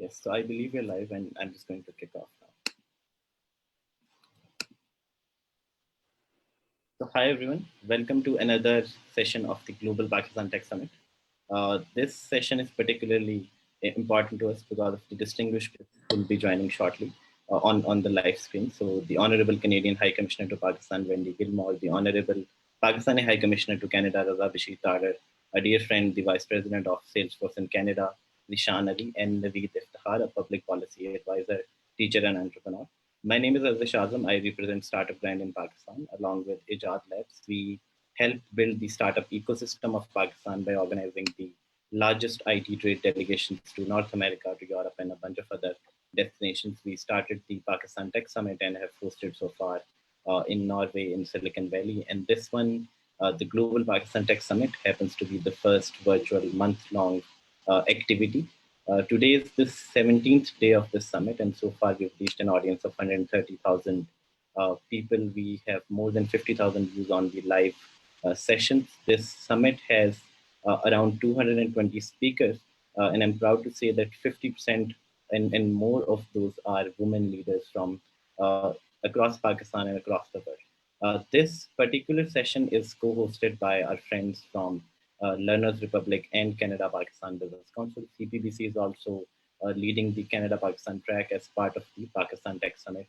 Yes, so I believe we're live and I'm just going to kick off now. So hi everyone, welcome to another session of the Global Pakistan Tech Summit. This session is particularly important to us because of the distinguished guests who will be joining shortly on the live screen. So the Honorable Canadian High Commissioner to Pakistan, Wendy Gilmour, the Honorable Pakistani High Commissioner to Canada, Raza, Bashir, Tarar, a dear friend, the Vice President of Salesforce in Canada, Zeeshan, and Naveed, Iftikhar, a public policy advisor, teacher and entrepreneur. My name is Azam. I represent Startup Brand in Pakistan. Along with Ejad Labs, we help build the startup ecosystem of Pakistan by organizing the largest IT trade delegations to North America, to Europe, and a bunch of other destinations. We started the Pakistan Tech Summit and have hosted so far in Norway, in Silicon Valley. And this one, the Global Pakistan Tech Summit, happens to be the first virtual month-long activity. Today is the 17th day of this summit, and so far we've reached an audience of 130,000 people. We have more than 50,000 views on the live sessions. This summit has around 220 speakers, and I'm proud to say that 50% and more of those are women leaders from across Pakistan and across the world. This particular session is co-hosted by our friends from Learners Republic and Canada Pakistan Business Council. CPBC is also leading the Canada Pakistan track as part of the Pakistan Tech Summit,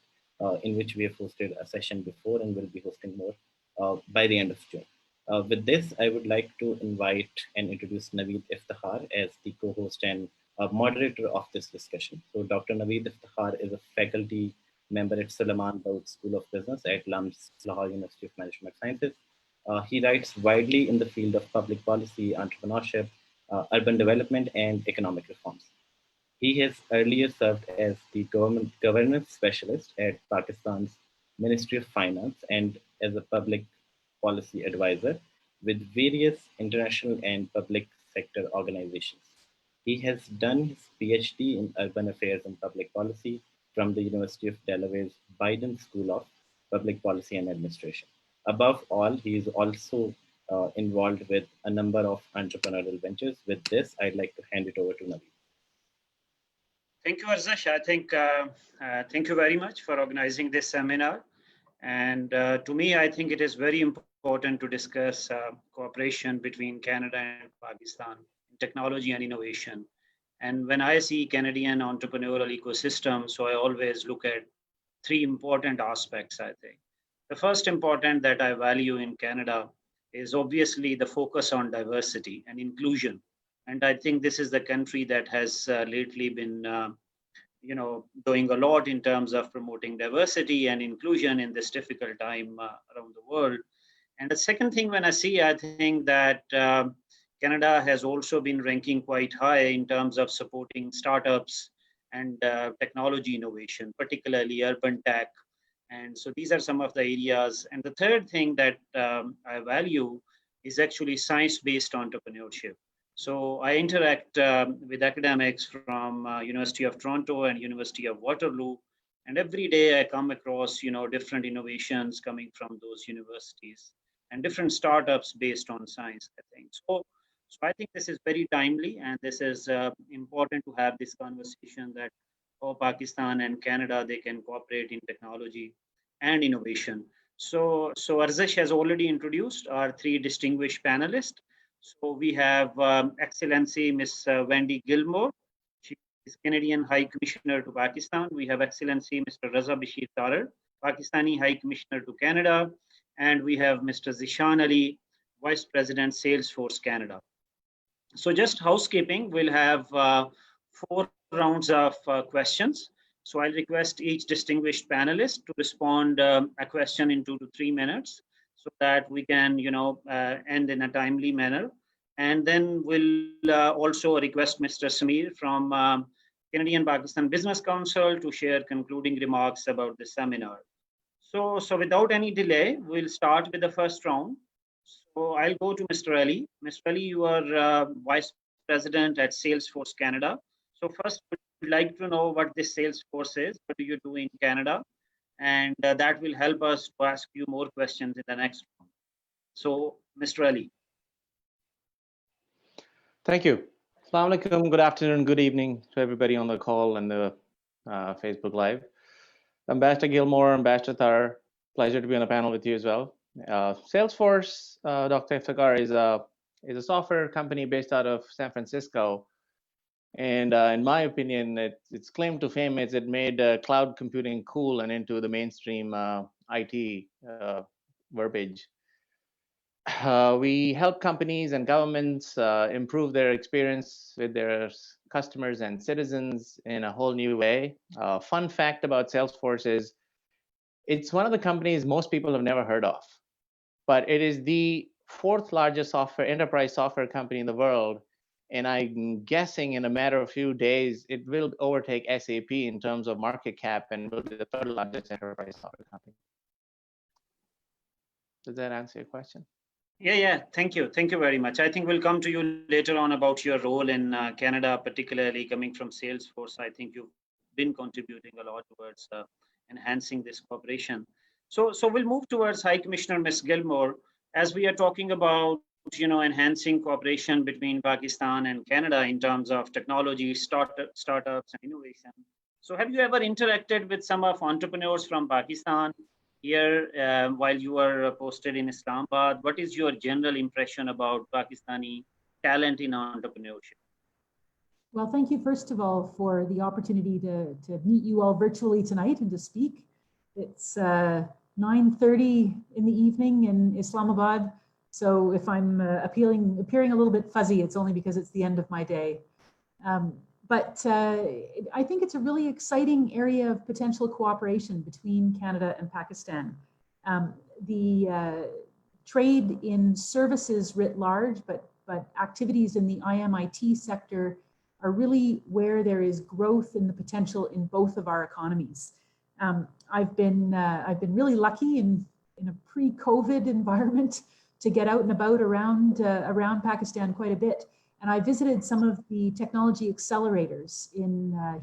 in which we have hosted a session before and will be hosting more by the end of June. With this, I would like to invite and introduce Naveed Iftikhar as the co-host and moderator of this discussion. So Dr. Naveed Iftikhar is a faculty member at Sulaiman Dawood School of Business at LUMS, Lahore University of Management Sciences. He writes widely in the field of public policy, entrepreneurship, urban development, and economic reforms. He has earlier served as the governance specialist at Pakistan's Ministry of Finance and as a public policy advisor with various international and public sector organizations. He has done his PhD in urban affairs and public policy from the University of Delaware's Biden School of Public Policy and Administration. Above all, he is also involved with a number of entrepreneurial ventures. With this, I'd like to hand it over to Naveed. Thank you, Arzash. I think thank you very much for organizing this seminar. And to me, I think it is very important to discuss cooperation between Canada and Pakistan in technology and innovation. And when I see Canadian entrepreneurial ecosystem, so I always look at three important aspects, I think. The first important that I value in Canada is obviously the focus on diversity and inclusion. And I think this is the country that has lately been doing a lot in terms of promoting diversity and inclusion in this difficult time around the world. And the second thing, when I see, I think that Canada has also been ranking quite high in terms of supporting startups and technology innovation, particularly urban tech. And so these are some of the areas. And the third thing that I value is actually science-based entrepreneurship. So I interact with academics from University of Toronto and University of Waterloo, and every day I come across different innovations coming from those universities and different startups based on science, I think. So I think this is very timely, and this is important to have this conversation that Pakistan and Canada, they can cooperate in technology and innovation. So Arzash has already introduced our three distinguished panelists. So we have Excellency Ms. Wendy Gilmour. She is Canadian High Commissioner to Pakistan. We have Excellency Mr. Raza Bashir Tarar, Pakistani High Commissioner to Canada. And we have Mr. Zeeshan, Vice President, Salesforce Canada. So just housekeeping, we'll have 4 rounds of questions. So I'll request each distinguished panelist to respond a question in 2 to 3 minutes, so that we can, end in a timely manner. And then we'll also request Mr. Samir from Canadian Pakistan Business Council to share concluding remarks about the seminar. So without any delay, we'll start with the first round. So I'll go to Mr. Ali. Mr. Ali, you are Vice President at Salesforce Canada. So first, we'd like to know what this Salesforce is. What do you do in Canada? And that will help us to ask you more questions in the next round. So, Mr. Ali. Thank you. Assalamu alaikum, good afternoon, good evening to everybody on the call and the Facebook Live. Ambassador Gilmour, Ambassador Tarar, pleasure to be on a panel with you as well. Salesforce, Dr. Iftikhar, is a software company based out of San Francisco. And in my opinion, its claim to fame is it made cloud computing cool and into the mainstream IT verbiage. We help companies and governments improve their experience with their customers and citizens in a whole new way. Fun fact about Salesforce is it's one of the companies most people have never heard of, but it is the fourth largest enterprise software company in the world. And I'm guessing in a matter of few days, it will overtake SAP in terms of market cap and will be the third largest enterprise software company. Does that answer your question? Yeah. Thank you very much. I think we'll come to you later on about your role in Canada, particularly coming from Salesforce. I think you've been contributing a lot towards enhancing this cooperation. So we'll move towards High Commissioner Ms. Gilmour as we are talking about enhancing cooperation between Pakistan and Canada in terms of technology, startups, and innovation. So have you ever interacted with some of entrepreneurs from Pakistan here while you were posted in Islamabad? What is your general impression about Pakistani talent in entrepreneurship? Well, thank you, first of all, for the opportunity to meet you all virtually tonight and to speak. It's 9:30 in the evening in Islamabad. So if I'm appearing a little bit fuzzy, it's only because it's the end of my day. But I think it's a really exciting area of potential cooperation between Canada and Pakistan. The trade in services writ large, but activities in the IMIT sector are really where there is growth in the potential in both of our economies. I've been really lucky in a pre-COVID environment to get out and about around Pakistan quite a bit. And I visited some of the technology accelerators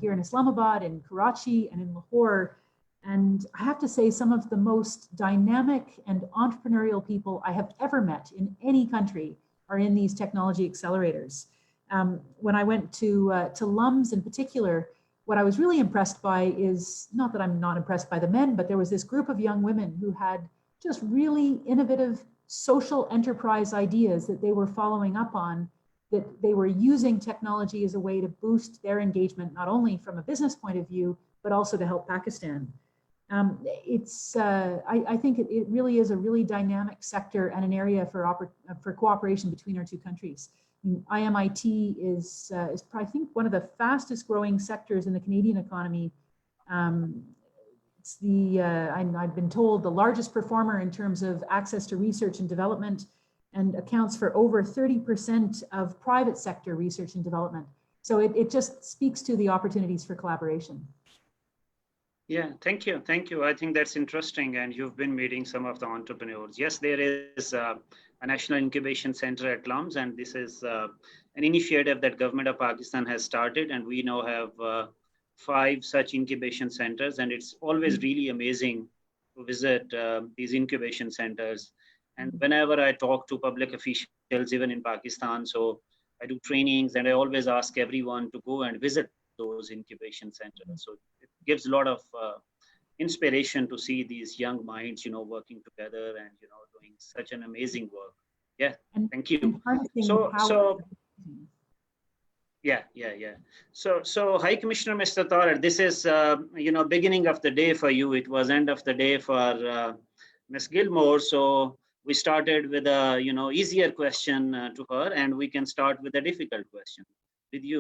here in Islamabad, in Karachi, and in Lahore. And I have to say, some of the most dynamic and entrepreneurial people I have ever met in any country are in these technology accelerators. When I went to LUMS in particular, what I was really impressed by is, not that I'm not impressed by the men, but there was this group of young women who had just really innovative social enterprise ideas that they were following up on, that they were using technology as a way to boost their engagement, not only from a business point of view, but also to help Pakistan. I think it really is a really dynamic sector and an area for cooperation between our two countries. I mean, IMIT is I think one of the fastest growing sectors in the Canadian economy. It's I've been told the largest performer in terms of access to research and development, and accounts for over 30% of private sector research and development. So it just speaks to the opportunities for collaboration. Yeah, thank you. I think that's interesting. And you've been meeting some of the entrepreneurs. Yes, there is a National Incubation Center at LUMS, and this is an initiative that Government of Pakistan has started. And we now have 5 such incubation centers. And it's always really amazing to visit these incubation centers. And whenever I talk to public officials, even in Pakistan, so I do trainings, and I always ask everyone to go and visit those incubation centers. So it gives a lot of inspiration to see these young minds, working together and, doing such an amazing work. Yeah, thank you. Yeah. So High Commissioner Mr. Tarar, this is, beginning of the day for you. It was end of the day for Ms. Gilmour. So we started with a, easier question to her, and we can start with a difficult question with you,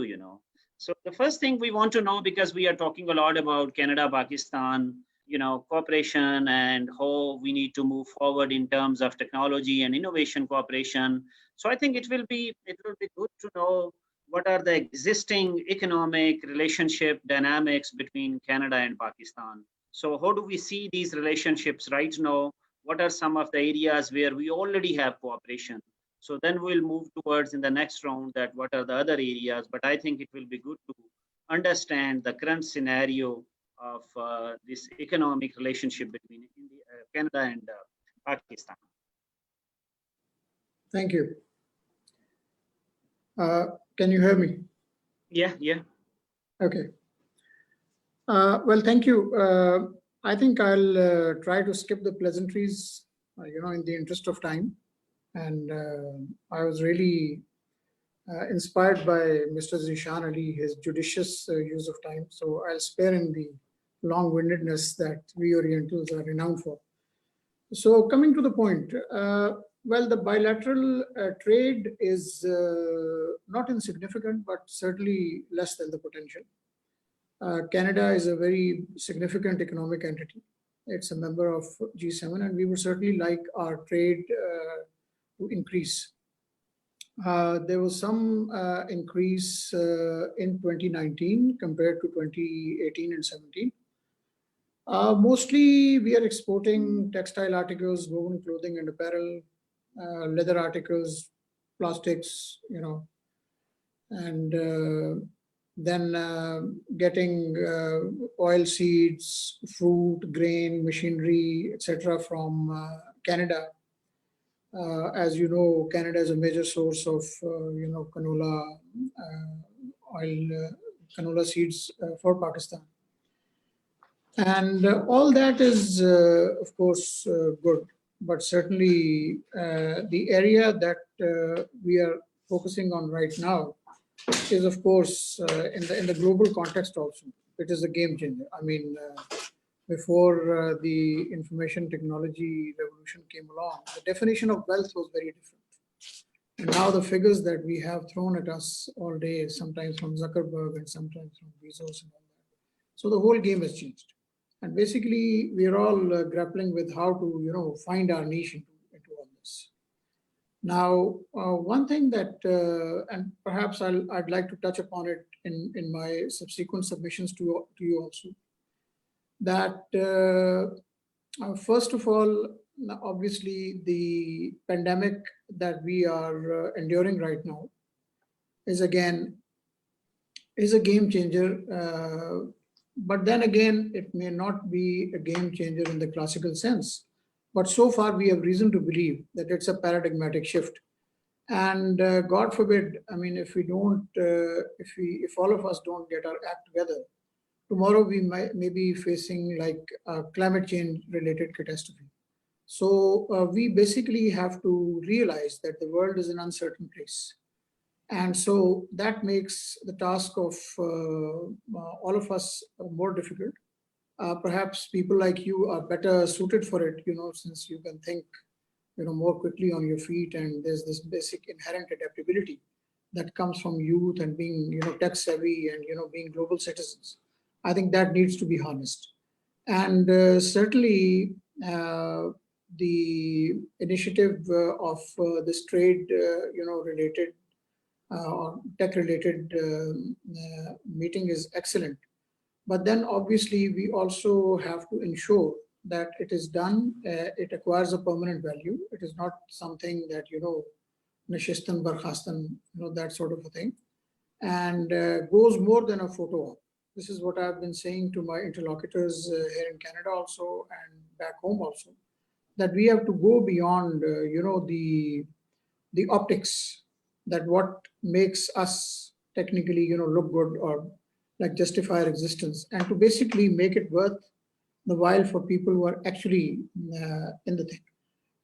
So the first thing we want to know, because we are talking a lot about Canada, Pakistan, cooperation and how we need to move forward in terms of technology and innovation cooperation. So I think it will be good to know what are the existing economic relationship dynamics between Canada and Pakistan. So how do we see these relationships right now? What are some of the areas where we already have cooperation? So then we'll move towards in the next round that what are the other areas, but I think it will be good to understand the current scenario of this economic relationship between Canada and Pakistan. Thank you. Can you hear me? Yeah. Okay. Well, thank you. I think I'll try to skip the pleasantries, in the interest of time. And I was really inspired by Mr. Zeeshan Ali, his judicious use of time. So I'll spare him the long-windedness that we Orientals are renowned for. So coming to the point, well, the bilateral trade is not insignificant, but certainly less than the potential. Canada is a very significant economic entity. It's a member of G7, and we would certainly like our trade to increase. There was some increase in 2019 compared to 2018 and 17. Mostly, we are exporting textile articles, woven clothing and apparel, leather articles, plastics, and then getting oil seeds, fruit, grain, machinery, etc. from Canada. As you know, Canada is a major source of canola oil, canola seeds for Pakistan. And all that is, of course, good. But certainly, the area that we are focusing on right now is, of course, in the global context also. It is a game changer. I mean, before the information technology revolution came along, the definition of wealth was very different. And now the figures that we have thrown at us all day, sometimes from Zuckerberg and sometimes from Bezos and all that. So the whole game has changed. And basically, we are all grappling with how to, find our niche into all this. Now, one thing that, and perhaps I'd like to touch upon it in my subsequent submissions to you also, that first of all, obviously, the pandemic that we are enduring right now is a game changer. But then again, it may not be a game changer in the classical sense. But so far, we have reason to believe that it's a paradigmatic shift. And God forbid, I mean, if all of us don't get our act together, tomorrow we may be facing like a climate change related catastrophe. So we basically have to realize that the world is an uncertain place. And so that makes the task of all of us more difficult. Perhaps people like you are better suited for it, since you can think, more quickly on your feet, and there's this basic inherent adaptability that comes from youth and being, tech savvy and, being global citizens. I think that needs to be harnessed. And certainly the initiative of this trade, related or tech-related meeting is excellent. But then obviously we also have to ensure that it is done, it acquires a permanent value. It is not something that, Nashistan Barkhastan, that sort of a thing, and goes more than a photo op. This is what I've been saying to my interlocutors here in Canada also and back home also, that we have to go beyond, the optics, that what makes us technically, look good or like justify our existence, and to basically make it worth the while for people who are actually in the thing.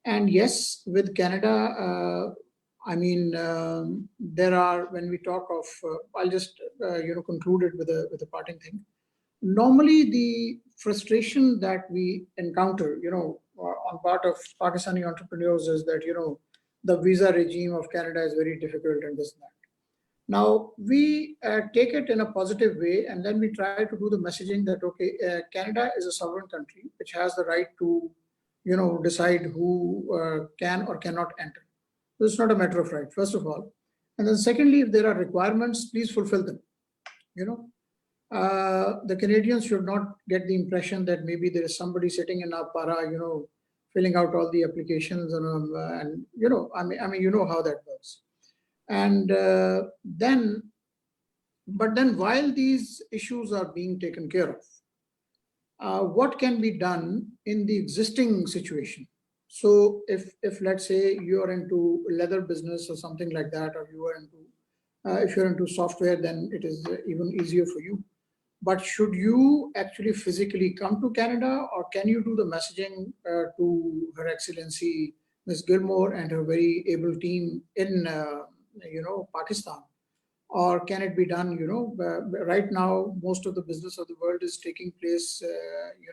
And yes, with Canada, I mean, there are, when we talk of, I'll just, conclude it with a parting thing. Normally, the frustration that we encounter, on part of Pakistani entrepreneurs is that, the visa regime of Canada is very difficult and this and that. Now, we take it in a positive way, and then we try to do the messaging that, okay, Canada is a sovereign country which has the right to, decide who can or cannot enter. So it's not a matter of right, first of all. And then secondly, if there are requirements, please fulfill them. The Canadians should not get the impression that maybe there is somebody sitting in our para, filling out all the applications and I mean, you know how that works. And then while these issues are being taken care of, what can be done in the existing situation? So if let's say you are into leather business or something like that, or you are into If you're into software, then it is even easier for you. But should you actually physically come to Canada, or can you do the messaging to Her Excellency Ms. Gilmour and her very able team in Pakistan? Or can it be done, right now, most of the business of the world is taking place,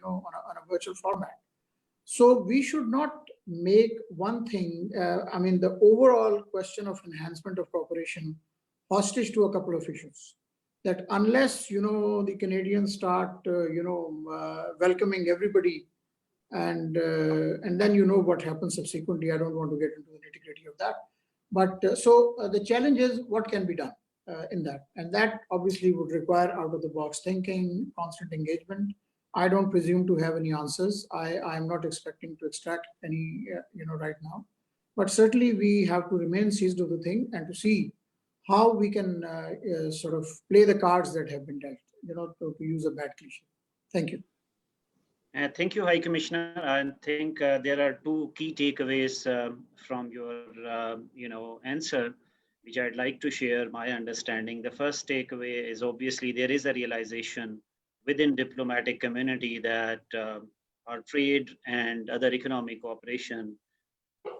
on a virtual format. So we should not make one thing, the overall question of enhancement of cooperation hostage to a couple of issues. That unless, the Canadians start, welcoming everybody, and then what happens subsequently. I don't want to get into the nitty-gritty of that. But the challenge is what can be done in that. And that obviously would require out-of-the-box thinking, constant engagement. I don't presume to have any answers. I'm not expecting to extract any, right now. But certainly we have to remain seized of the thing and to see how we can sort of play the cards that have been dealt, to use a bad cliche. Thank you. Thank you, High Commissioner. I think there are two key takeaways from your, answer, which I'd like to share my understanding. The first takeaway is obviously there is a realization within diplomatic community that our trade and other economic cooperation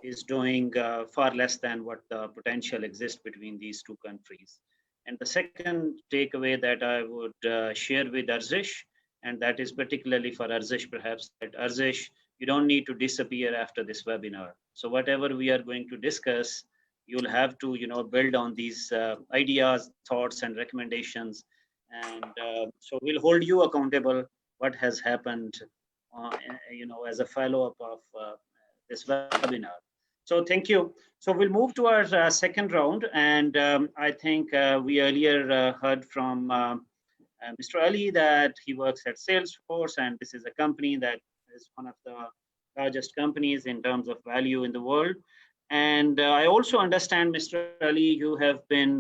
is doing far less than what the potential exists between these two countries. And the second takeaway that I would share with Arzish, and that is particularly for Arzish perhaps, that Arzish, you don't need to disappear after this webinar. So whatever we are going to discuss, you'll have to build on these ideas, thoughts, and recommendations. And so we'll hold you accountable what has happened, as a follow-up of this webinar. So thank you. So we'll move to our second round. And I think we earlier heard from Mr. Ali that he works at Salesforce, and this is a company that is one of the largest companies in terms of value in the world. And I also understand, Mr. Ali, you have been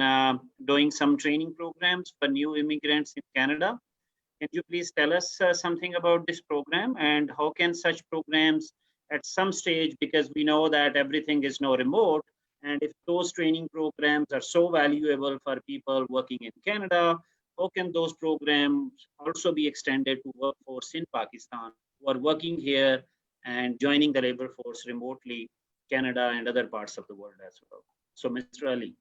doing some training programs for new immigrants in Canada. Can you please tell us something about this program, and how can such programs at some stage, because we know that everything is now remote, and if those training programs are so valuable for people working in Canada, how can those programs also be extended to workforce in Pakistan who are working here and joining the labor force remotely, Canada and other parts of the world as well? So, Mr. Ali.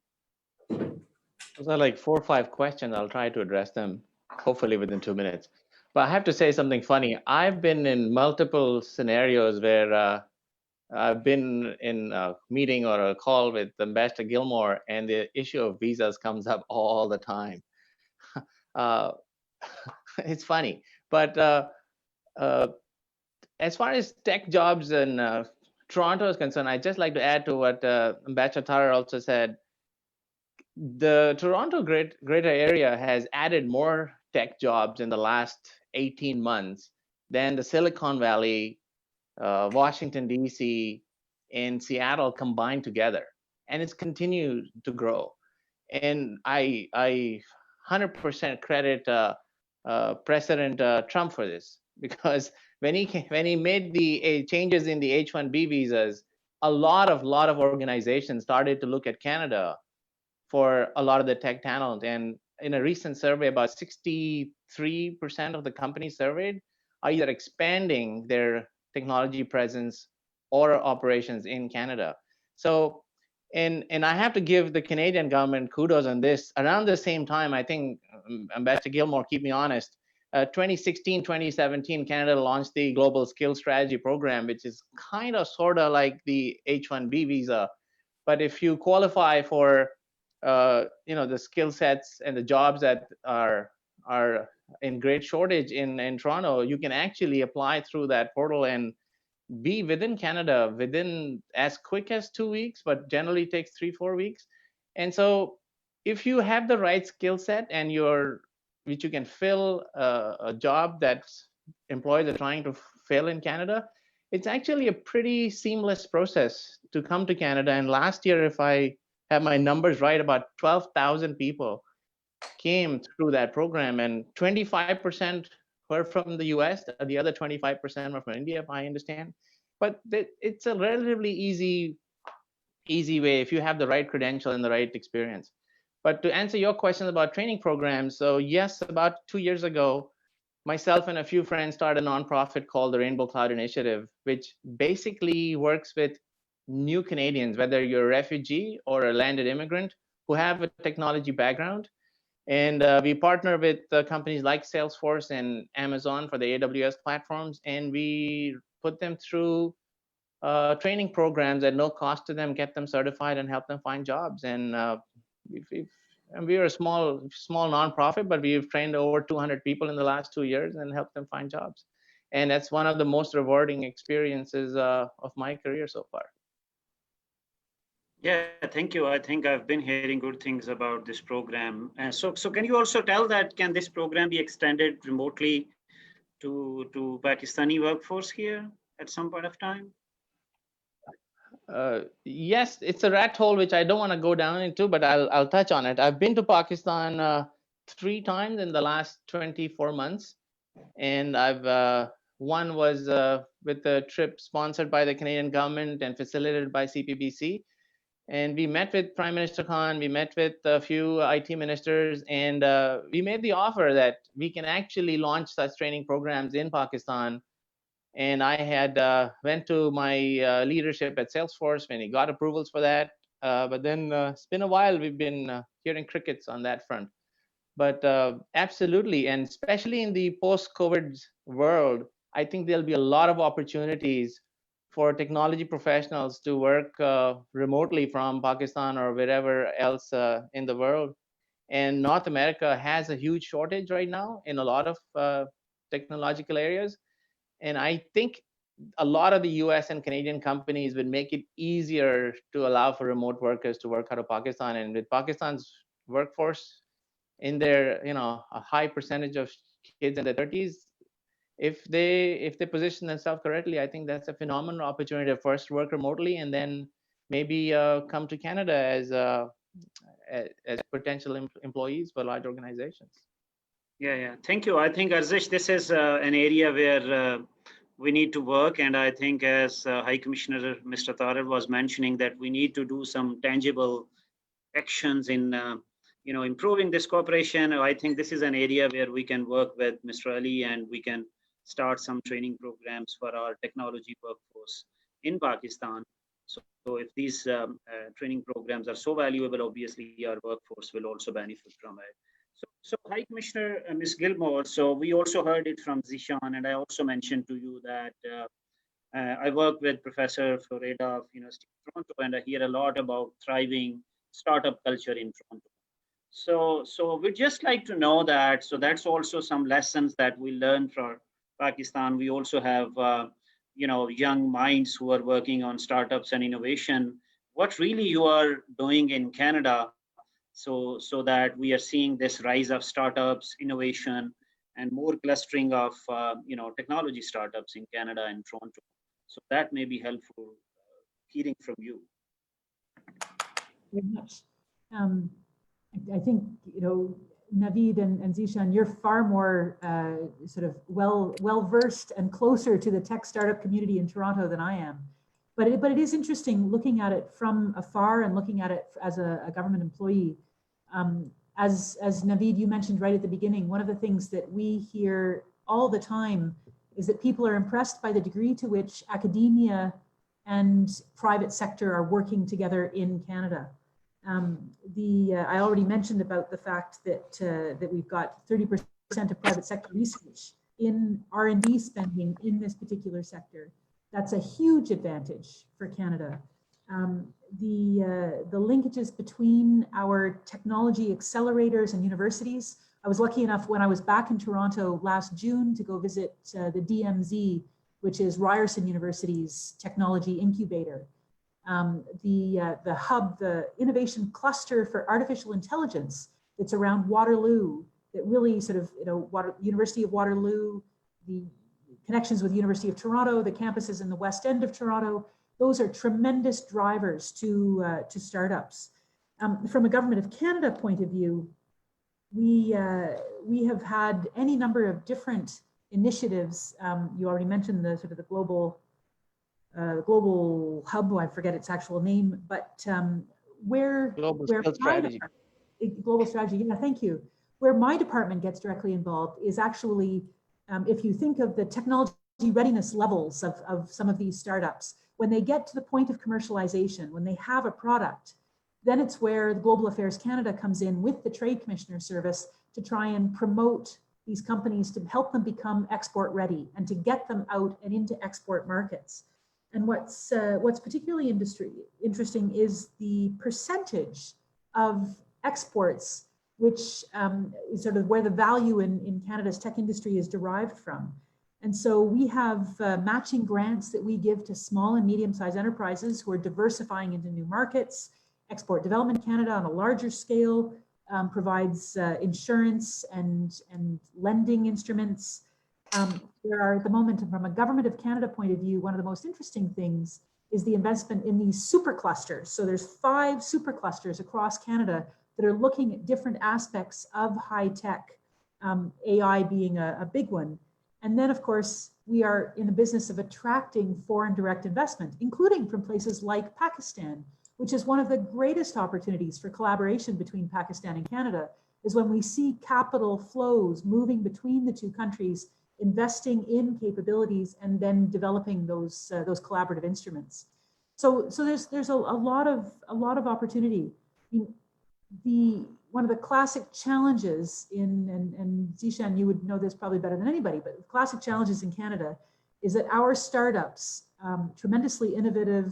Those are like 4 or 5 questions. I'll try to address them, hopefully within 2 minutes. But I have to say something funny. I've been in multiple scenarios where I've been in a meeting or a call with Ambassador Gilmour, and the issue of visas comes up all the time. It's funny. But as far as tech jobs in Toronto is concerned, I'd just like to add to what Ambassador Tarar also said. The Toronto greater area has added more tech jobs in the last 18 months than the Silicon Valley, Washington, D.C., and Seattle combined together. And it's continued to grow. And I 100% credit President Trump for this, because when he made the changes in the H-1B visas, a lot of organizations started to look at Canada for a lot of the tech talent. And in a recent survey, about 63% of the companies surveyed are either expanding their technology presence or operations in Canada. So, and I have to give the Canadian government kudos on this. Around the same time, I think, Ambassador Gilmour, keep me honest, 2016, 2017, Canada launched the Global Skills Strategy Program, which is kind of sort of like the H-1B visa. But if you qualify for the skill sets and the jobs that are in great shortage in Toronto, you can actually apply through that portal and be within Canada within as quick as 2 weeks, but generally takes 3-4 weeks. And so if you have the right skill set and which you can fill a job that employers are trying to fill in Canada, it's actually a pretty seamless process to come to Canada. And last year, if I have my numbers right, about 12,000 people came through that program, and 25% were from the US, the other 25% were from India, if I understand. But it's a relatively easy way if you have the right credential and the right experience. But to answer your question about training programs, so yes, about 2 years ago, myself and a few friends started a nonprofit called the Rainbow Cloud Initiative, which basically works with new Canadians, whether you're a refugee or a landed immigrant who have a technology background. And we partner with companies like Salesforce and Amazon for the AWS platforms, and we put them through training programs at no cost to them, get them certified, and help them find jobs. And and we are a small nonprofit, but we've trained over 200 people in the last 2 years and helped them find jobs. And that's one of the most rewarding experiences of my career so far. Yeah, thank you. I think I've been hearing good things about this program. So can you also tell that, can this program be extended remotely to Pakistani workforce here at some point of time? Yes, it's a rat hole which I don't want to go down into, but I'll touch on it. I've been to Pakistan 3 times in the last 24 months, and one was with a trip sponsored by the Canadian government and facilitated by CPBC. And we met with Prime Minister Khan, we met with a few IT ministers, and we made the offer that we can actually launch such training programs in Pakistan. And I had went to my leadership at Salesforce when he got approvals for that. But then it's been a while, we've been hearing crickets on that front. But absolutely, and especially in the post-COVID world, I think there'll be a lot of opportunities for technology professionals to work remotely from Pakistan or wherever else in the world. And North America has a huge shortage right now in a lot of technological areas. And I think a lot of the US and Canadian companies would make it easier to allow for remote workers to work out of Pakistan. And with Pakistan's workforce in their, a high percentage of kids in their 30s, if they position themselves correctly, I think that's a phenomenal opportunity to first work remotely and then maybe come to Canada as potential employees for large organizations. Yeah. Thank you. I think, Arzish, this is an area where we need to work. And I think as High Commissioner Mr. Tarar was mentioning, that we need to do some tangible actions in improving this cooperation. I think this is an area where we can work with Mr. Ali, and we can start some training programs for our technology workforce in Pakistan. So if these training programs are so valuable, obviously our workforce will also benefit from it. So High Commissioner Ms. Gilmour, so we also heard it from Zeeshan, and I also mentioned to you that I work with Professor Florida of University of Toronto, and I hear a lot about thriving startup culture in Toronto. So we'd just like to know that, so that's also some lessons that we learned from Pakistan. We also have young minds who are working on startups and innovation. What really you are doing in Canada, so that we are seeing this rise of startups, innovation, and more clustering of technology startups in Canada and Toronto. So that may be helpful hearing from you. Very much. I think Naveed and Zeeshan, you're far more sort of well versed and closer to the tech startup community in Toronto than I am. But it is interesting looking at it from afar and looking at it as a government employee. As Naveed, you mentioned right at the beginning, one of the things that we hear all the time is that people are impressed by the degree to which academia and private sector are working together in Canada. I already mentioned about the fact that we've got 30% of private sector research in R&D spending in this particular sector. That's a huge advantage for Canada. The linkages between our technology accelerators and universities. I was lucky enough when I was back in Toronto last June to go visit the DMZ, which is Ryerson University's technology incubator. The hub, the innovation cluster for artificial intelligence that's around Waterloo, that really sort of, University of Waterloo, the connections with University of Toronto, the campuses in the West End of Toronto, those are tremendous drivers to startups. From a Government of Canada point of view, we have had any number of different initiatives. You already mentioned the sort of the global hub, I forget its actual name, but where Global Skills Strategy. global strategy, yeah, thank you. Where my department gets directly involved is actually, if you think of the technology readiness levels of some of these startups, when they get to the point of commercialization, when they have a product, then it's where the Global Affairs Canada comes in with the Trade Commissioner Service to try and promote these companies, to help them become export ready and to get them out and into export markets. And what's particularly interesting is the percentage of exports, which is sort of where the value in Canada's tech industry is derived from. And so we have matching grants that we give to small and medium-sized enterprises who are diversifying into new markets. Export Development Canada on a larger scale provides insurance and lending instruments. There are at the moment, from a Government of Canada point of view, one of the most interesting things is the investment in these super clusters. So there's 5 super clusters across Canada that are looking at different aspects of high tech, AI being a big one. And then, of course, we are in the business of attracting foreign direct investment, including from places like Pakistan, which is one of the greatest opportunities for collaboration between Pakistan and Canada, is when we see capital flows moving between the two countries, investing in capabilities and then developing those collaborative instruments. So there's a lot of opportunity. I mean, one of the classic challenges and Zeeshan, you would know this probably better than anybody, but the classic challenges in Canada is that our startups, tremendously innovative,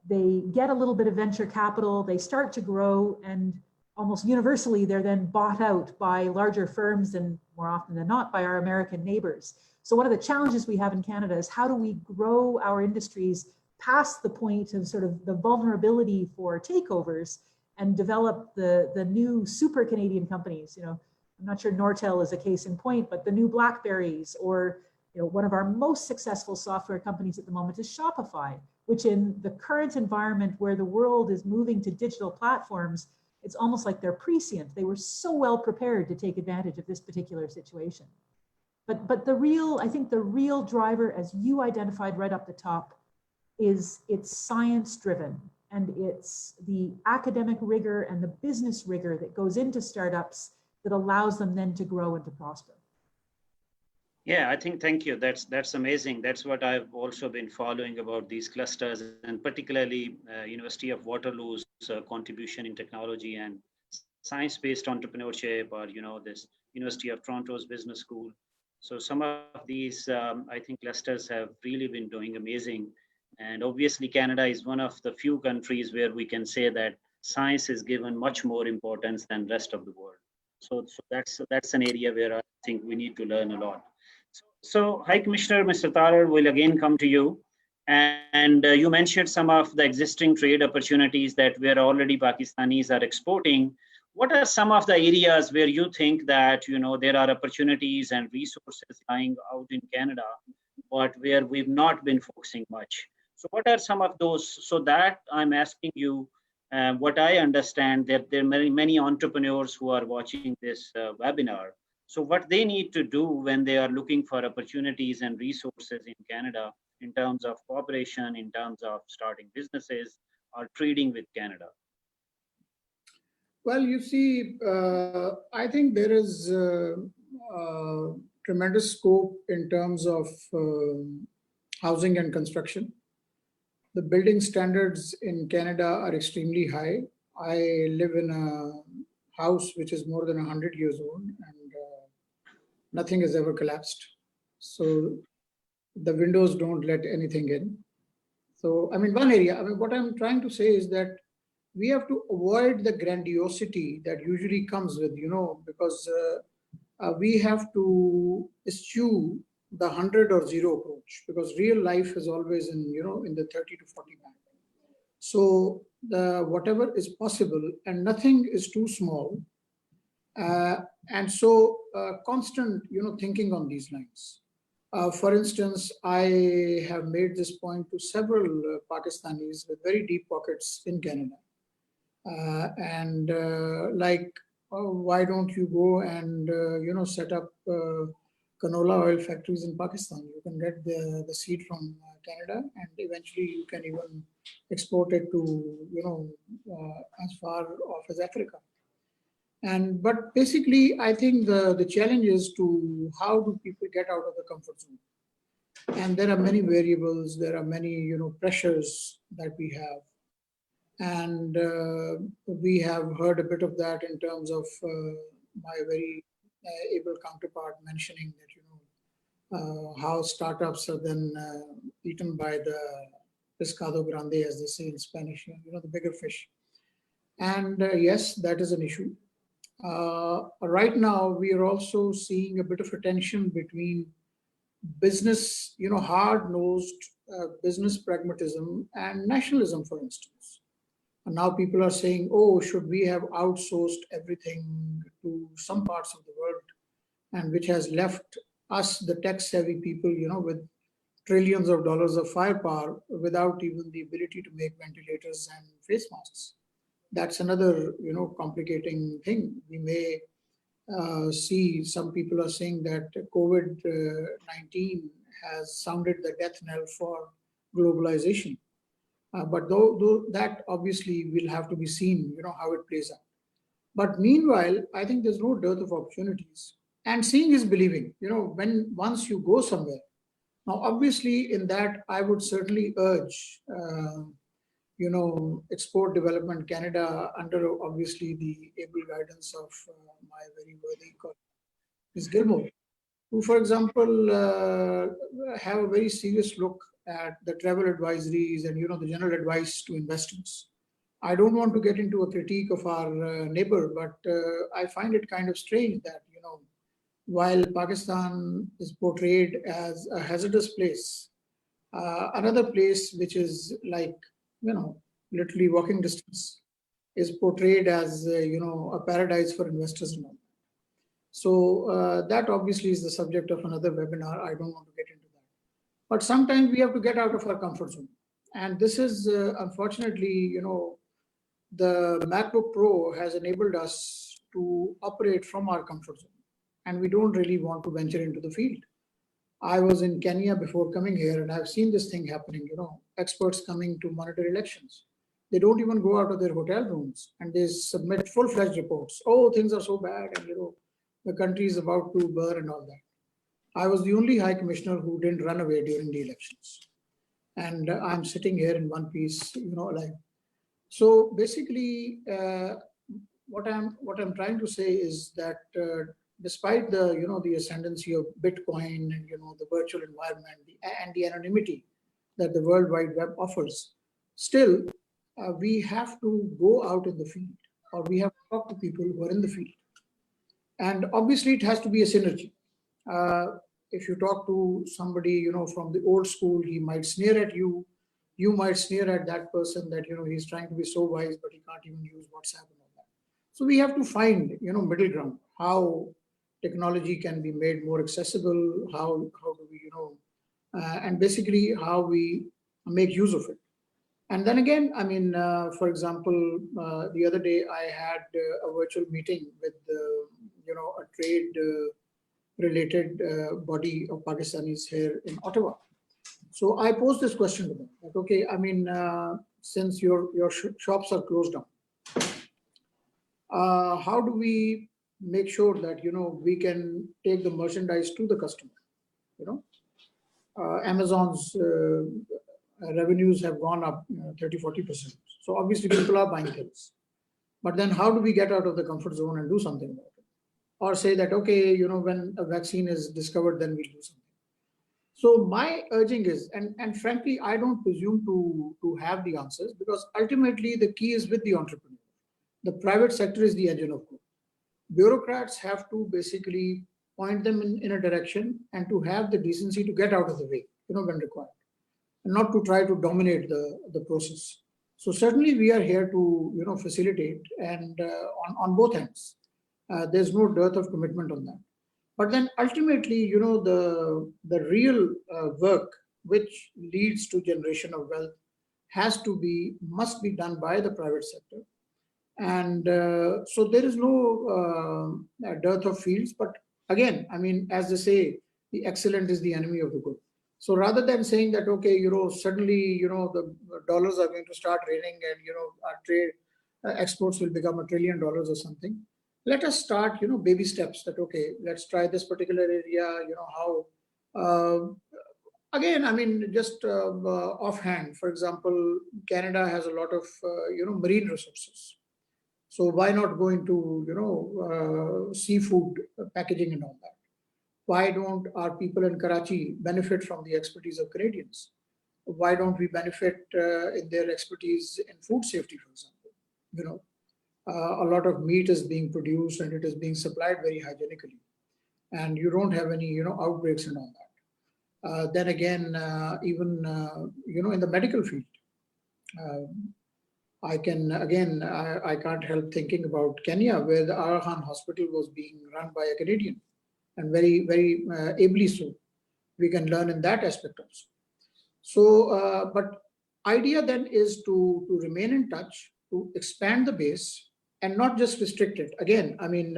they get a little bit of venture capital, they start to grow, and almost universally, they're then bought out by larger firms, and more often than not by our American neighbors. So one of the challenges we have in Canada is how do we grow our industries past the point of sort of the vulnerability for takeovers and develop the new super Canadian companies. You know, I'm not sure Nortel is a case in point, but the new BlackBerries, or one of our most successful software companies at the moment is Shopify, which in the current environment where the world is moving to digital platforms, it's almost like they're prescient. They were so well prepared to take advantage of this particular situation. But I think the real driver, as you identified right up the top, is it's science driven, and it's the academic rigor and the business rigor that goes into startups that allows them then to grow and to prosper. Yeah, I think, thank you. That's amazing. That's what I've also been following about these clusters, and particularly University of Waterloo's contribution in technology and science-based entrepreneurship, or this University of Toronto's business school. So some of these, I think, clusters have really been doing amazing. And obviously, Canada is one of the few countries where we can say that science is given much more importance than the rest of the world. So that's an area where I think we need to learn a lot. So High Commissioner, Mr. Tarar, will again come to you. And you mentioned some of the existing trade opportunities that where already Pakistanis are exporting. What are some of the areas where you think that there are opportunities and resources lying out in Canada, but where we've not been focusing much? So what are some of those? So that I'm asking you, what I understand that there are many entrepreneurs who are watching this webinar. So what they need to do when they are looking for opportunities and resources in Canada in terms of cooperation, in terms of starting businesses or trading with Canada? Well, you see, I think there is tremendous scope in terms of housing and construction. The building standards in Canada are extremely high. I live in a house which is more than 100 years old, and nothing has ever collapsed. So the windows don't let anything in. So, I mean, one area, what I'm trying to say is that we have to avoid the grandiosity that usually comes with, because we have to eschew the 100 or 0 approach, because real life is always in the 30 to 40 band. So whatever is possible, and nothing is too small, and so constant thinking on these lines. For instance, I have made this point to several Pakistanis with very deep pockets in Canada, why don't you go and set up canola oil factories in Pakistan? You can get the seed from Canada, and eventually you can even export it to as far off as Africa. But basically, I think the challenge is to how do people get out of the comfort zone? And there are many variables, there are many, pressures that we have. And we have heard a bit of that in terms of my very able counterpart mentioning that, how startups are then eaten by the pescado grande, as they say in Spanish, the bigger fish. And yes, that is an issue. Right now, we are also seeing a bit of a tension between business, hard-nosed business pragmatism and nationalism, for instance. And now people are saying, oh, should we have outsourced everything to some parts of the world, and which has left us, the tech-savvy people, with trillions of dollars of firepower without even the ability to make ventilators and face masks. That's another, complicating thing. We may see some people are saying that COVID-19 has sounded the death knell for globalization. But though that obviously will have to be seen, how it plays out. But meanwhile, I think there's no dearth of opportunities. And seeing is believing. When once you go somewhere. Now, obviously, in that, I would certainly urge, Export Development Canada under obviously the able guidance of my very worthy colleague, Ms. Gilmour, who, for example, have a very serious look at the travel advisories and the general advice to investors. I don't want to get into a critique of our neighbor, but I find it kind of strange that while Pakistan is portrayed as a hazardous place, another place which is like literally walking distance is portrayed as a paradise for investors and all. So that obviously is the subject of another webinar. I don't want to get into that. But sometimes we have to get out of our comfort zone. And this is unfortunately, the MacBook Pro has enabled us to operate from our comfort zone. And we don't really want to venture into the field. I was in Kenya before coming here, and I've seen this thing happening, experts coming to monitor elections. They don't even go out of their hotel rooms, and they submit full-fledged reports. Oh, things are so bad, and the country is about to burn and all that. I was the only high commissioner who didn't run away during the elections. And I'm sitting here in one piece, alive. So basically, what I'm trying to say is that despite the ascendancy of Bitcoin and the virtual environment and the anonymity that the World Wide Web offers, still we have to go out in the field, or we have to talk to people who are in the field. And obviously, it has to be a synergy. If you talk to somebody from the old school, he might sneer at you. You might sneer at that person that he's trying to be so wise, but he can't even use WhatsApp and all that. So we have to find middle ground. How technology can be made more accessible, how do we, and basically how we make use of it. And then again, I mean, for example, the other day I had a virtual meeting with, a trade-related body of Pakistanis here in Ottawa. So I posed this question to them, that, okay, I mean, since your shops are closed down, how do we make sure that we can take the merchandise to the customer? Amazon's revenues have gone up 30-40%. So obviously people are buying things. But then how do we get out of the comfort zone and do something about it? Or say that, okay, when a vaccine is discovered, then we'll do something. So my urging is, and frankly, I don't presume to have the answers, because ultimately the key is with the entrepreneur. The private sector is the engine of growth. Bureaucrats have to basically point them in a direction and to have the decency to get out of the way, when required, and not to try to dominate the process. So certainly we are here to, facilitate, and on both ends. There's no dearth of commitment on that. But then ultimately, the real work which leads to generation of wealth must be done by the private sector. And so there is no dearth of fields. But again, I mean, as they say, the excellent is the enemy of the good. So rather than saying that, okay, suddenly, the dollars are going to start raining and, our trade exports will become $1 trillion or something, let us start, baby steps that, okay, let's try this particular area, how, again, I mean, just offhand, for example, Canada has a lot of, marine resources. So why not go into, seafood packaging and all that? Why don't our people in Karachi benefit from the expertise of Canadians? Why don't we benefit in their expertise in food safety, for example? A lot of meat is being produced and it is being supplied very hygienically, and you don't have any, outbreaks and all that. Then again, even in the medical field, I can again, I can't help thinking about Kenya, where the Arahan Hospital was being run by a Canadian, and very, very ably so. We can learn in that aspect also. So, but idea then is to remain in touch, to expand the base, and not just restrict it. Again, I mean,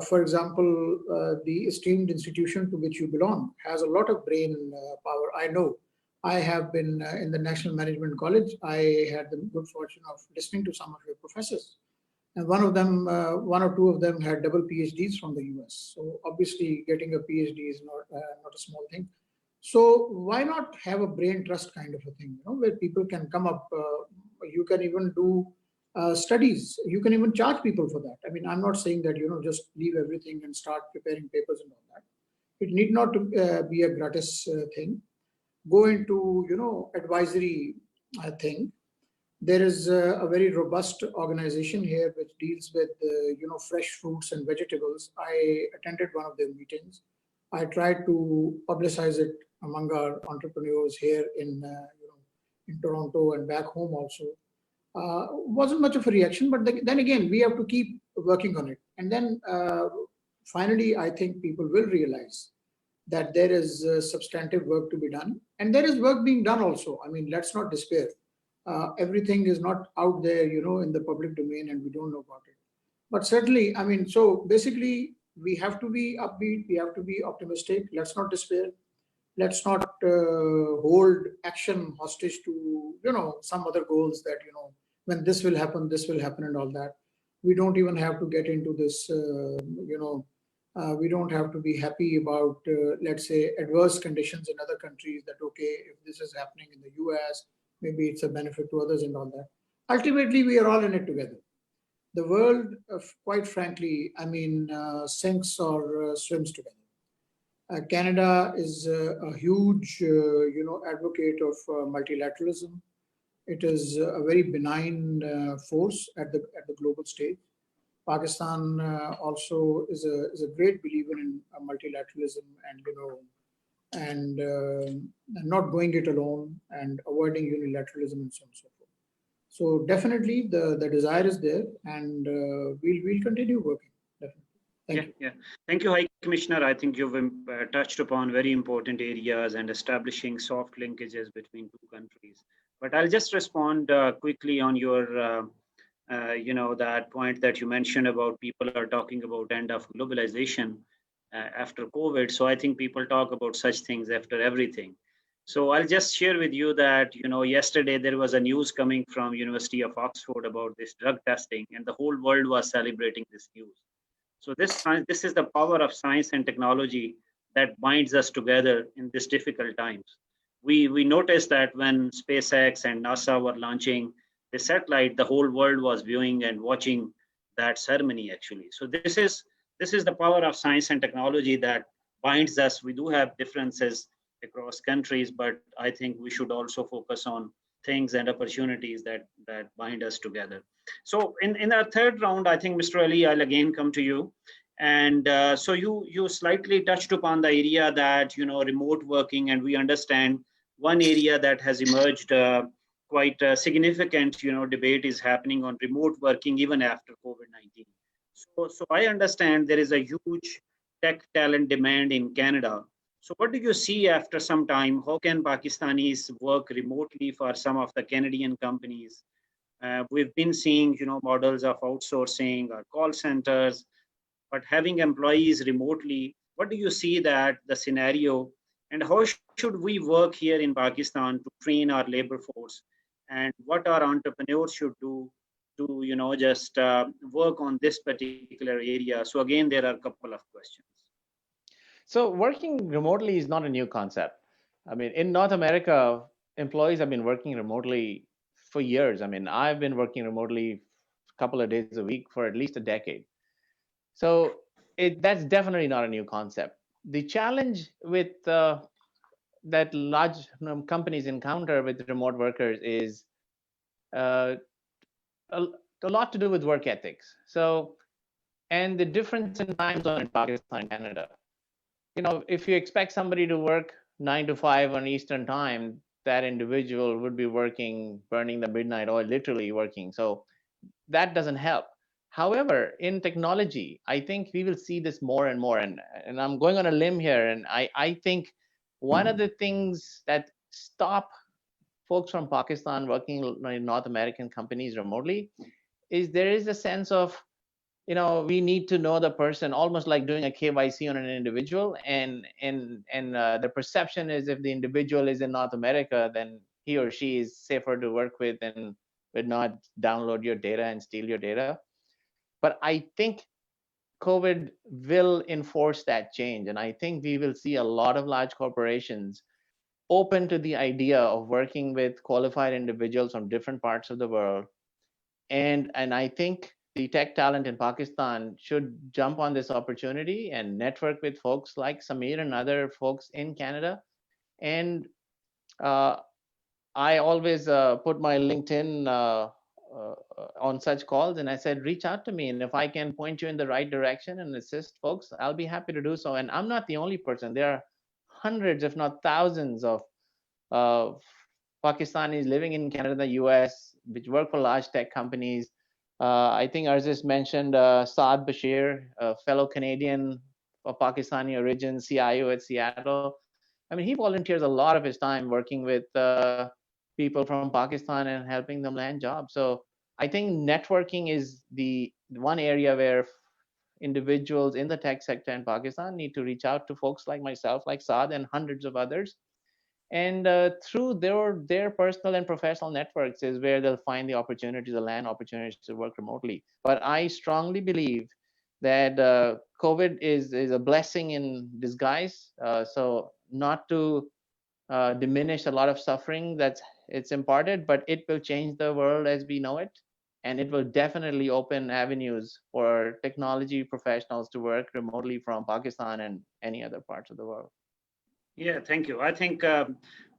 for example, the esteemed institution to which you belong has a lot of brain power. I know. I have been in the National Management College. I had the good fortune of listening to some of your professors. And one of them, one or two of them had double PhDs from the US. So obviously getting a PhD is not a small thing. So why not have a brain trust kind of a thing, where people can come up, you can even do studies, you can even charge people for that. I mean, I'm not saying that, just leave everything and start preparing papers and all that. It need not to, be a gratis thing. Go into, advisory thing. There is a very robust organization here which deals with, fresh fruits and vegetables. I attended one of their meetings. I tried to publicize it among our entrepreneurs here in Toronto and back home also. Wasn't much of a reaction, but then again, we have to keep working on it. And then finally, I think people will realize that there is substantive work to be done. And there is work being done also. I mean, let's not despair. Everything is not out there, in the public domain, and we don't know about it. But certainly, I mean, so basically, we have to be upbeat, we have to be optimistic. Let's not despair. Let's not hold action hostage to, some other goals that, when this will happen, and all that. We don't even have to get into this, we don't have to be happy about, let's say, adverse conditions in other countries that, okay, if this is happening in the US, maybe it's a benefit to others and all that. Ultimately, we are all in it together. The world, quite frankly, I mean, sinks or swims together. Canada is a huge, advocate of multilateralism. It is a very benign force at the global stage. Pakistan also is a great believer in multilateralism, and not going it alone and avoiding unilateralism and so on and so forth. So definitely the desire is there, and we'll continue working. Definitely. Thank you. Yeah. Thank you, High Commissioner. I think you've touched upon very important areas and establishing soft linkages between two countries. But I'll just respond quickly on your, that point that you mentioned about people are talking about end of globalization after COVID. So I think people talk about such things after everything. So I'll just share with you that, yesterday there was a news coming from University of Oxford about this drug testing, and the whole world was celebrating this news. So this is the power of science and technology that binds us together in these difficult times. We noticed that when SpaceX and NASA were launching the satellite, the whole world was viewing and watching that ceremony actually. So this is the power of science and technology that binds us. We do have differences across countries, but I think we should also focus on things and opportunities that bind us together. So in our third round, I think, Mr. Ali, I'll again come to you. And so you slightly touched upon the area that, remote working, and we understand one area that has emerged quite significant, debate is happening on remote working even after COVID-19. So I understand there is a huge tech talent demand in Canada. So what do you see after some time? How can Pakistanis work remotely for some of the Canadian companies? We've been seeing, models of outsourcing or call centers, but having employees remotely. What do you see that the scenario, and how should we work here in Pakistan to train our labor force? And what our entrepreneurs should do to, just work on this particular area? So again, there are a couple of questions. So working remotely is not a new concept. I mean, in North America, employees have been working remotely for years. I mean, I've been working remotely a couple of days a week for at least a decade. So that's definitely not a new concept. The challenge with that large companies encounter with remote workers is uh, a, a lot to do with work ethics. So, and the difference in time zone in Pakistan and Canada. If you expect somebody to work 9 to 5 on Eastern time, that individual would be working, burning the midnight oil, literally working. So that doesn't help. However, in technology, I think we will see this more and more. And I'm going on a limb here. And I think one of the things that stop folks from Pakistan working in North American companies remotely is there is a sense of, we need to know the person, almost like doing a KYC on an individual. And the perception is if the individual is in North America, then he or she is safer to work with and would not download your data and steal your data. But I think COVID will enforce that change. And I think we will see a lot of large corporations open to the idea of working with qualified individuals from different parts of the world. And I think the tech talent in Pakistan should jump on this opportunity and network with folks like Samir and other folks in Canada. And I always put my LinkedIn on such calls, and I said, reach out to me. And if I can point you in the right direction and assist folks, I'll be happy to do so. And I'm not the only person. There are hundreds, if not thousands, of Pakistanis living in Canada, US, which work for large tech companies. I think Arzis mentioned Saad Bashir, a fellow Canadian of Pakistani origin, CIO at Seattle. I mean, he volunteers a lot of his time working with people from Pakistan and helping them land jobs. So I think networking is the one area where individuals in the tech sector in Pakistan need to reach out to folks like myself, like Saad, and hundreds of others. And through their personal and professional networks is where they'll find the opportunities, the land opportunities to work remotely. But I strongly believe that COVID is a blessing in disguise. So not to diminish a lot of suffering it's imparted, but it will change the world as we know it. And it will definitely open avenues for technology professionals to work remotely from Pakistan and any other parts of the world. Yeah, thank you. I think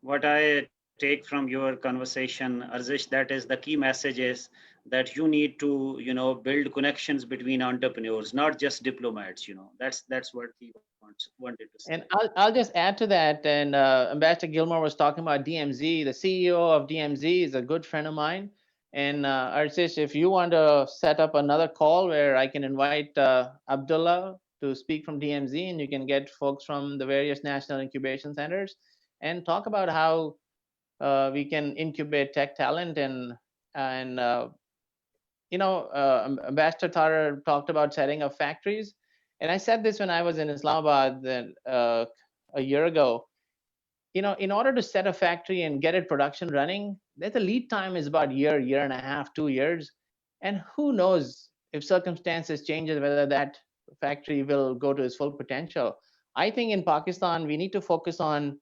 what I take from your conversation, Arzish, that is the key message is that you need to, build connections between entrepreneurs, not just diplomats. That's what he wanted to say. And I'll just add to that. And Ambassador Gilmour was talking about DMZ. The CEO of DMZ is a good friend of mine. And Arzish, if you want to set up another call where I can invite Abdullah to speak from DMZ, and you can get folks from the various national incubation centers and talk about how we can incubate tech talent. And Ambassador Tarar talked about setting up factories. And I said this when I was in Islamabad a year ago. In order to set a factory and get it production running, the lead time is about year and a half, 2 years. And who knows if circumstances changes, whether that factory will go to its full potential. I think in Pakistan, we need to focus on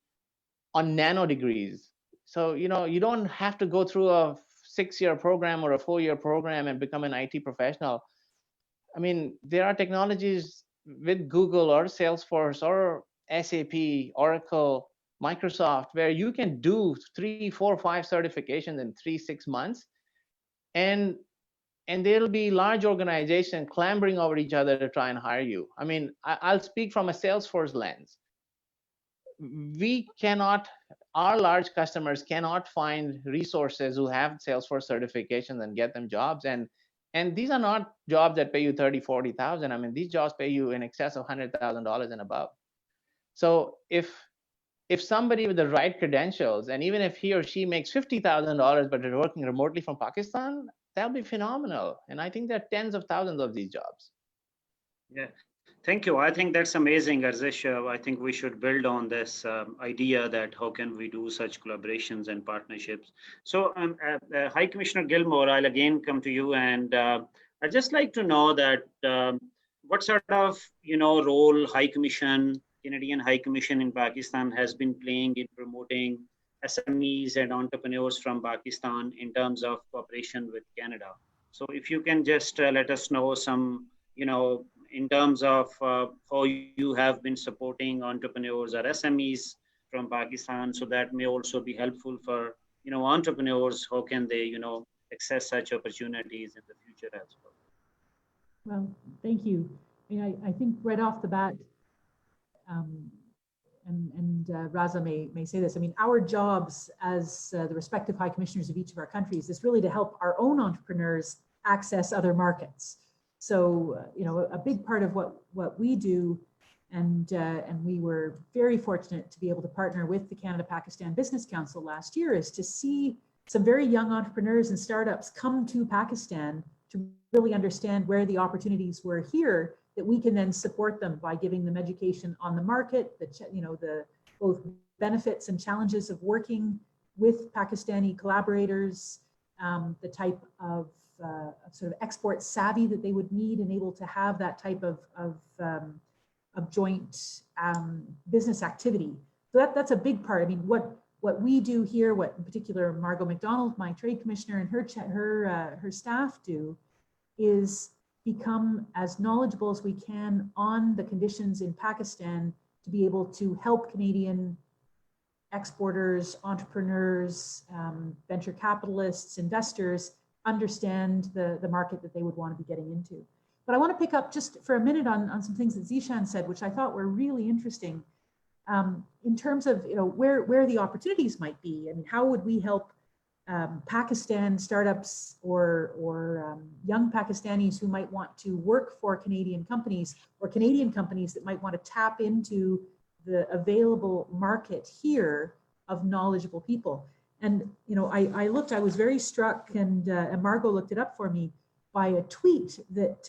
nano degrees. So, you don't have to go through a 6-year program or a 4-year program and become an IT professional. I mean, there are technologies with Google or Salesforce or SAP, Oracle, Microsoft, where you can do 3, 4, 5 certifications in 3-6 months. And there'll be large organizations clambering over each other to try and hire you. I mean, I'll speak from a Salesforce lens. Our large customers cannot find resources who have Salesforce certifications and get them jobs. And these are not jobs that pay you 30, 40,000. I mean, these jobs pay you in excess of $100,000 and above. So if somebody with the right credentials, and even if he or she makes $50,000, but they're working remotely from Pakistan, that'll be phenomenal. And I think there are tens of thousands of these jobs. Yeah. Thank you. I think that's amazing, Arzish. I think we should build on this idea that how can we do such collaborations and partnerships. So, High Commissioner Gilmour, I'll again come to you, and I'd just like to know that what sort of role Canadian High Commission in Pakistan has been playing in promoting SMEs and entrepreneurs from Pakistan in terms of cooperation with Canada. So, if you can just let us know some, in terms of how you have been supporting entrepreneurs or SMEs from Pakistan, so that may also be helpful for entrepreneurs. How can they access such opportunities in the future as well? Well, thank you. I think right off the bat, Raza may say this. I mean, our jobs as the respective high commissioners of each of our countries is really to help our own entrepreneurs access other markets. So, a big part of what we do, and we were very fortunate to be able to partner with the Canada-Pakistan Business Council last year, is to see some very young entrepreneurs and startups come to Pakistan to really understand where the opportunities were here, that we can then support them by giving them education on the market, the both benefits and challenges of working with Pakistani collaborators, the type of sort of export savvy that they would need and able to have that type of joint business activity. So that's a big part. I mean, what we do here, what in particular Margot McDonald, my trade commissioner, and her staff do, is become as knowledgeable as we can on the conditions in Pakistan to be able to help Canadian exporters, entrepreneurs, venture capitalists, investors understand the market that they would want to be getting into. But I want to pick up just for a minute on some things that Zeeshan said, which I thought were really interesting, in terms of where the opportunities might be. I mean, how would we help Pakistan startups or young Pakistanis who might want to work for Canadian companies, or Canadian companies that might want to tap into the available market here of knowledgeable people. And I was very struck, and Margot looked it up for me, by a tweet that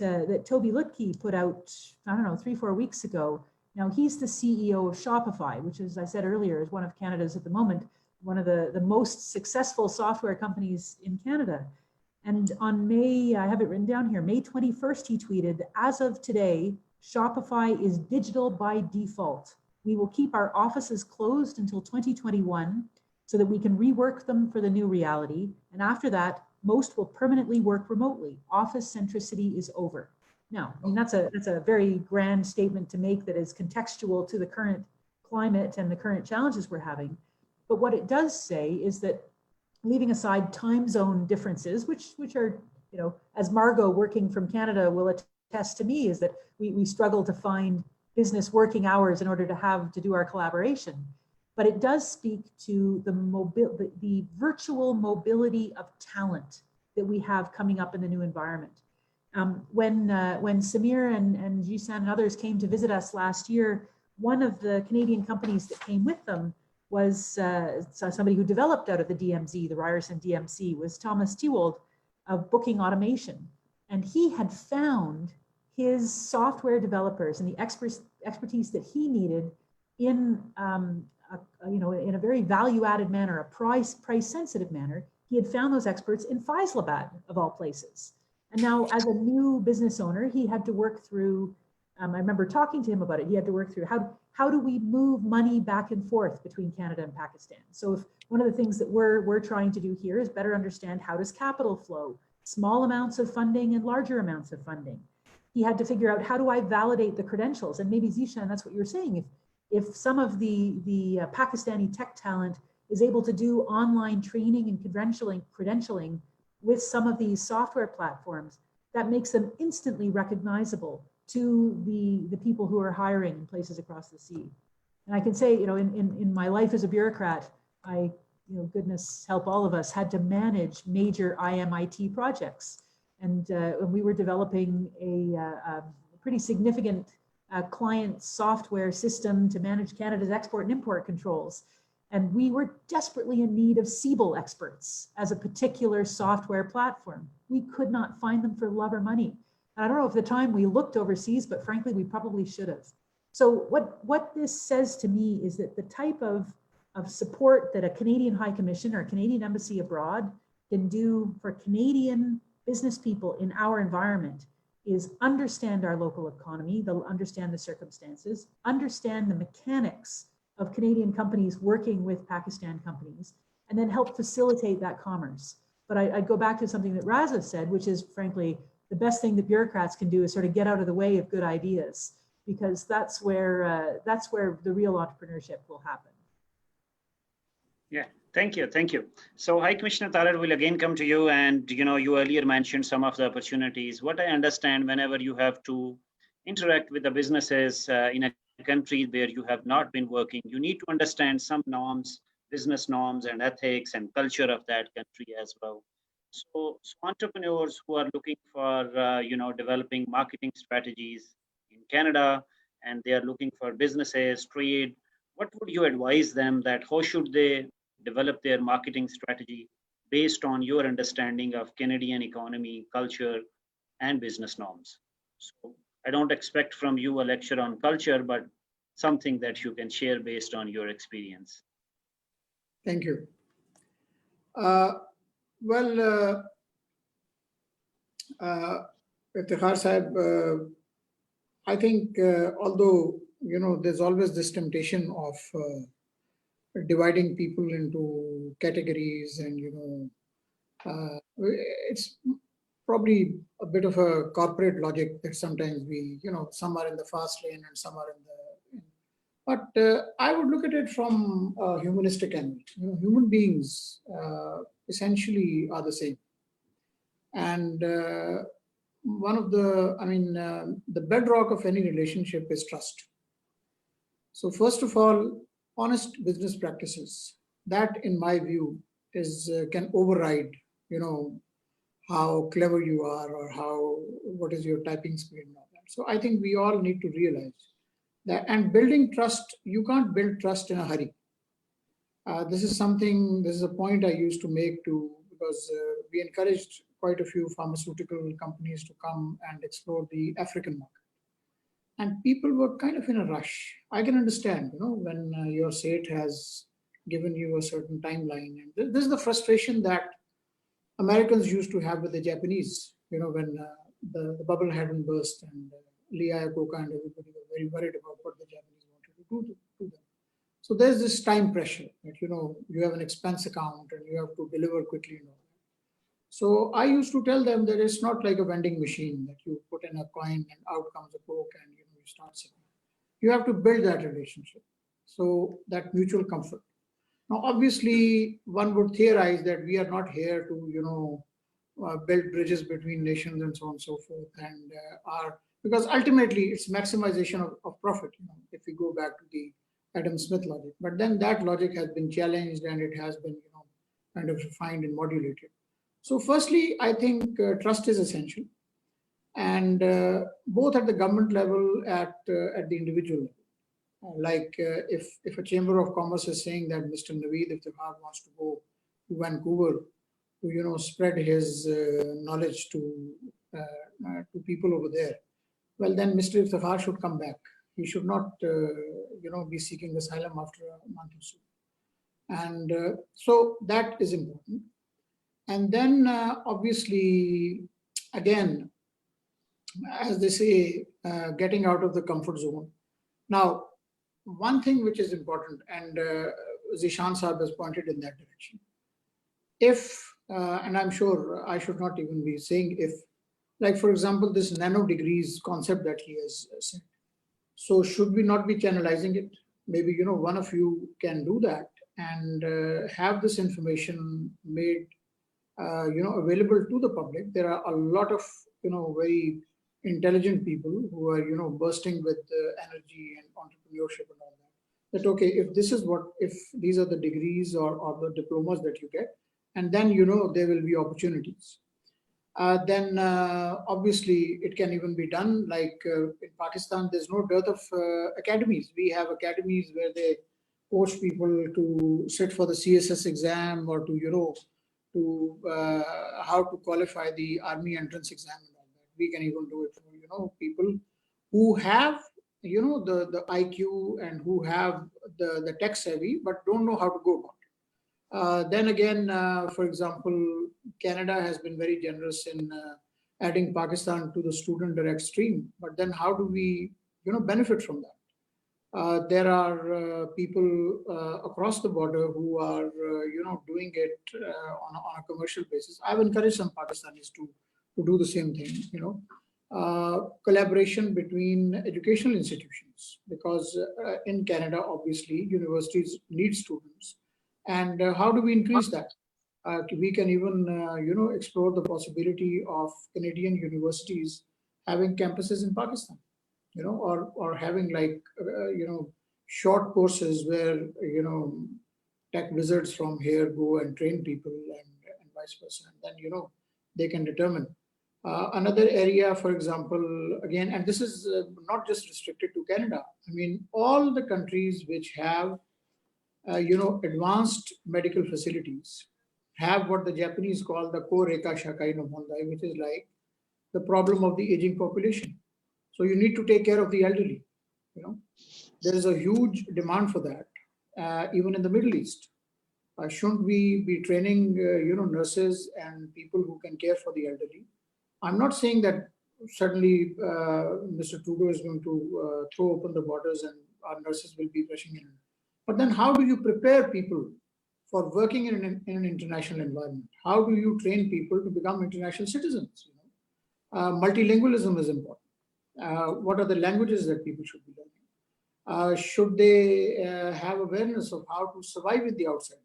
Toby Lutke put out, I don't know, 3-4 weeks ago. Now, he's the CEO of Shopify, which, as I said earlier, is one of Canada's, at the moment, one of the most successful software companies in Canada. And on May, I have it written down here, May 21st, he tweeted, "As of today, Shopify is digital by default. We will keep our offices closed until 2021 so that we can rework them for the new reality. And after that, most will permanently work remotely. Office centricity is over." Now, I mean, that's a very grand statement to make that is contextual to the current climate and the current challenges we're having. But what it does say is that, leaving aside time zone differences, which are, as Margot working from Canada will attest to me, is that we struggle to find business working hours in order to do our collaboration. But it does speak to the virtual mobility of talent that we have coming up in the new environment. When Samir and Zeeshan and others came to visit us last year, one of the Canadian companies that came with them was somebody who developed out of the DMZ, the Ryerson DMC, was Thomas Tewold of Booking Automation. And he had found his software developers and the expertise that he needed in a very value-added manner, a price-sensitive manner. He had found those experts in Faisalabad, of all places. And now, as a new business owner, he had to work through, I remember talking to him about it, he had to work through how do we move money back and forth between Canada and Pakistan? So if one of the things that we're trying to do here is better understand, how does capital flow, small amounts of funding and larger amounts of funding. He had to figure out, how do I validate the credentials? And maybe Zeeshan, that's what you were saying. If some of the Pakistani tech talent is able to do online training and credentialing with some of these software platforms, that makes them instantly recognizable to the people who are hiring in places across the sea. And I can say, in my life as a bureaucrat, I, goodness help all of us, had to manage major IMIT projects. And we were developing a pretty significant client software system to manage Canada's export and import controls. And we were desperately in need of Siebel experts as a particular software platform. We could not find them for love or money. I don't know if the time we looked overseas, but frankly, we probably should have. So what this says to me is that the type of support that a Canadian High Commission or a Canadian Embassy abroad can do for Canadian business people in our environment is understand our local economy, they'll understand the circumstances, understand the mechanics of Canadian companies working with Pakistan companies, and then help facilitate that commerce. But I go back to something that Raza said, which is frankly, the best thing that bureaucrats can do is sort of get out of the way of good ideas, because that's where the real entrepreneurship will happen. Yeah, thank you. So High Commissioner Tarar, will again come to you, and you earlier mentioned some of the opportunities. What I understand, whenever you have to interact with the businesses in a country where you have not been working, you need to understand some norms, business norms and ethics and culture of that country as well. So entrepreneurs who are looking for developing marketing strategies in Canada, and they are looking for businesses, trade, what would you advise them that how should they develop their marketing strategy based on your understanding of Canadian economy, culture, and business norms? So I don't expect from you a lecture on culture, but something that you can share based on your experience. Thank you. Iftikhar Sahib, I think although there's always this temptation of dividing people into categories, and it's probably a bit of a corporate logic that sometimes we, some are in the fast lane and some are in the. But I would look at it from a humanistic angle. Human beings essentially are the same, and one of the, the bedrock of any relationship is trust. So first of all, honest business practices, that in my view is can override, how clever you are or what is your typing speed and all that. So I think we all need to realize that, and building trust, you can't build trust in a hurry. This is a point I used to make because we encouraged quite a few pharmaceutical companies to come and explore the African market. And people were kind of in a rush. I can understand, when your state has given you a certain timeline. And this is the frustration that Americans used to have with the Japanese, when the bubble hadn't burst, and Lee Iacocca and everybody were very worried about what the Japanese wanted to do to them. So there's this time pressure that, you have an expense account and you have to deliver quickly and all that. So I used to tell them that it's not like a vending machine that you put in a coin and out comes a Coke and you start selling. You have to build that relationship. So that mutual comfort. Now, obviously, one would theorize that we are not here to, build bridges between nations and so on and so forth, and because ultimately it's maximization of profit. If we go back to the Adam Smith logic, but then that logic has been challenged and it has been, kind of refined and modulated. So, firstly, I think trust is essential, and both at the government level, at the individual level. Like if a Chamber of Commerce is saying that Mr. Naveed Iftikhar wants to go to Vancouver to spread his knowledge to people over there, well then Mr. Iftikhar should come back. He should not be seeking asylum after a month or so. And so that is important. And then obviously, again, as they say, getting out of the comfort zone. Now, one thing which is important, and Zeeshan Saab has pointed in that direction. If, and I'm sure I should not even be saying if, like for example, this nano degrees concept that he has said. So should we not be channelizing it? Maybe, one of you can do that and have this information made, available to the public. There are a lot of, very intelligent people who are, bursting with energy and entrepreneurship and all that. That, okay, if these are the degrees or the diplomas that you get, and then, there will be opportunities. Then obviously it can even be done like in Pakistan, there's no dearth of academies. We have academies where they coach people to sit for the CSS exam or to, how to qualify the army entrance exam and all that. we can even do it for, people who have, the IQ and who have the tech savvy, but don't know how to go about it. Then again, for example, Canada has been very generous in adding Pakistan to the student direct stream. But then how do we, benefit from that? There are people across the border who are, doing it on a commercial basis. I've encouraged some Pakistanis to do the same thing, collaboration between educational institutions, because in Canada, obviously, universities need students. And how do we increase that? We can even, explore the possibility of Canadian universities having campuses in Pakistan, or having like, short courses where, tech wizards from here go and train people and vice versa. And then, they can determine. Another area, for example, again, and this is not just restricted to Canada. I mean, all the countries which have, advanced medical facilities have what the Japanese call the Koreka Shakai no Mondai, which is like the problem of the aging population. So you need to take care of the elderly. There is a huge demand for that, even in the Middle East. Shouldn't we be training, nurses and people who can care for the elderly? I'm not saying that suddenly Mr. Trudeau is going to throw open the borders and our nurses will be rushing in. But then how do you prepare people for working in an international environment? How do you train people to become international citizens? Multilingualism is important. What are the languages that people should be learning? Should they have awareness of how to survive in the outside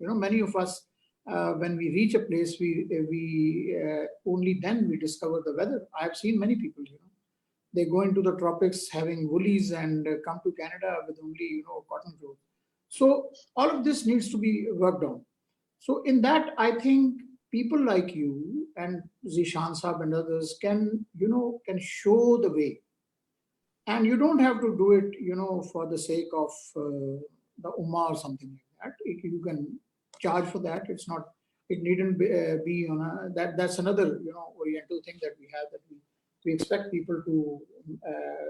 world? Many of us, when we reach a place, we only then we discover the weather. I have seen many people, they go into the tropics having woolies and come to Canada with only, cotton clothes. So all of this needs to be worked on. So in that, I think people like you and Zeeshan Saab and others can, can show the way. And you don't have to do it, for the sake of the Ummah or something like that. You can charge for that. It's not, it needn't be on that's another, Oriental thing that we have, that we expect people to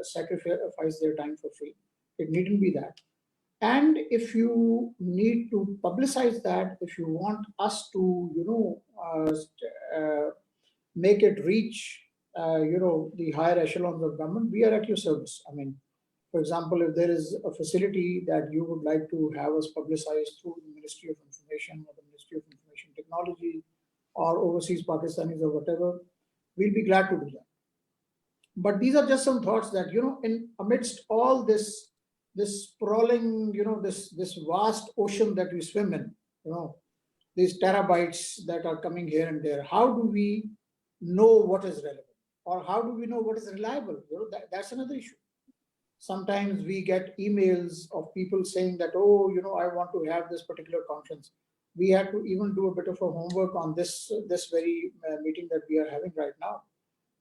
sacrifice their time for free. It needn't be that. And if you need to publicize that, if you want us to, make it reach, the higher echelons of government, we are at your service. I mean, for example, if there is a facility that you would like to have us publicize through the Ministry of Information or the Ministry of Information Technology or overseas Pakistanis or whatever, we'll be glad to do that. But these are just some thoughts that, in amidst all this sprawling, this vast ocean that we swim in, these terabytes that are coming here and there, how do we know what is relevant? Or how do we know what is reliable? That's another issue. Sometimes we get emails of people saying that, oh, I want to have this particular conference. We have to even do a bit of a homework on this very meeting that we are having right now.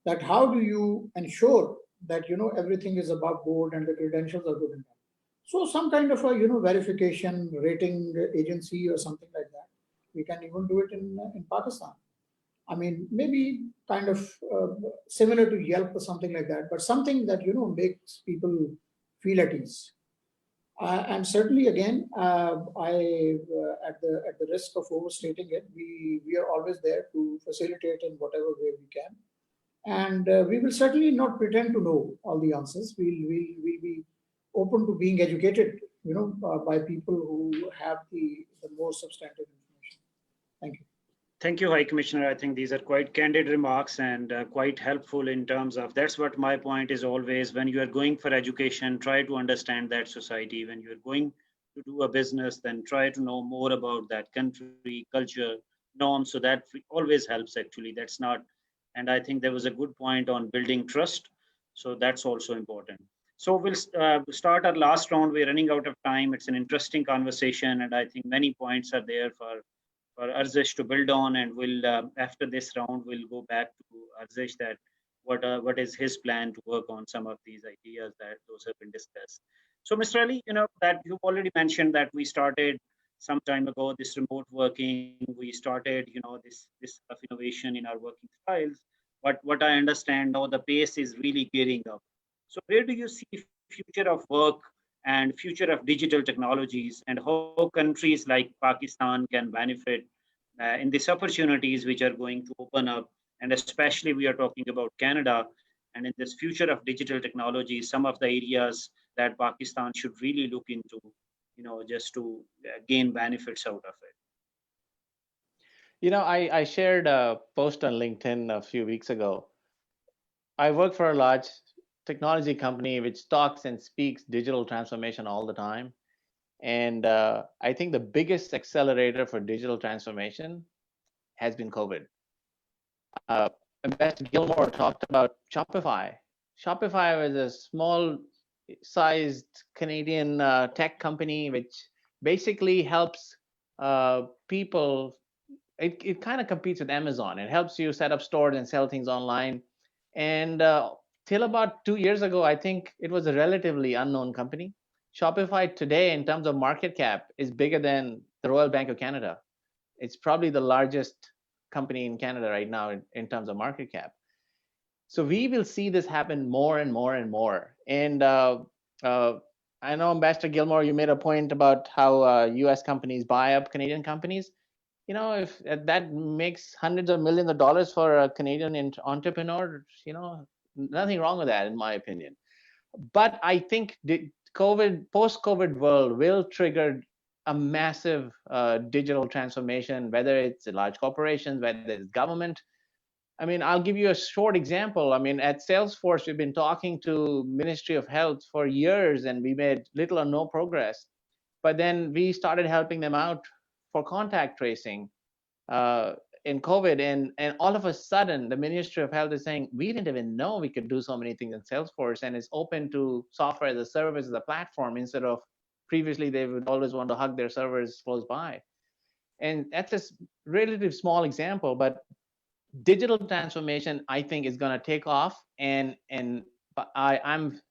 That how do you ensure that, everything is above board and the credentials are good enough? So some kind of a, verification rating agency or something like that. We can even do it in Pakistan. I mean, maybe kind of similar to Yelp or something like that, but something that, makes people feel at ease. And certainly, again, at the risk of overstating it, we are always there to facilitate in whatever way we can. And we will certainly not pretend to know all the answers. We'll be open to being educated, by people who have the more substantive information. Thank you. Thank you, High Commissioner. I think these are quite candid remarks and quite helpful in terms of, that's what my point is always, when you are going for education, try to understand that society. When you're going to do a business, then try to know more about that country, culture, norms. So that always helps actually. That's not, and I think there was a good point on building trust. So that's also important. So we'll start our last round. We're running out of time. It's an interesting conversation. And I think many points are there for Arzish to build on, and we'll after this round we'll go back to Arzish that what is his plan to work on some of these ideas that those have been discussed. So Mr. Ali, that you've already mentioned that we started some time ago this remote working. We started this of innovation in our working styles. but what I understand now, the pace is really gearing up. So where do you see future of work and future of digital technologies, and how countries like Pakistan can benefit in these opportunities which are going to open up? And especially we are talking about Canada, and in this future of digital technology, some of the areas that Pakistan should really look into, just to gain benefits out of it. I shared a post on LinkedIn a few weeks ago. I work for a large technology company which talks and speaks digital transformation all the time. And I think the biggest accelerator for digital transformation has been COVID. Ambassador Gilmour talked about Shopify. Shopify was a small-sized Canadian tech company which basically helps people. It kind of competes with Amazon. It helps you set up stores and sell things online. And till about 2 years ago, I think it was a relatively unknown company. Shopify today, in terms of market cap, is bigger than the Royal Bank of Canada. It's probably the largest company in Canada right now in terms of market cap. So we will see this happen more and more and more. And I know, Ambassador Gilmour, you made a point about how US companies buy up Canadian companies. If that makes hundreds of millions of dollars for a Canadian entrepreneur, nothing wrong with that, in my opinion. But I think the post-COVID world will trigger a massive digital transformation, whether it's large corporations, whether it's government. I mean, I'll give you a short example. I mean, at Salesforce, we've been talking to Ministry of Health for years, and we made little or no progress. But then we started helping them out for contact tracing in COVID, and all of a sudden, the Ministry of Health is saying, we didn't even know we could do so many things in Salesforce, and it's open to software as a service, as a platform, instead of previously they would always want to hug their servers close by. And that's a relatively small example, but digital transformation, I think, is going to take off. And I'm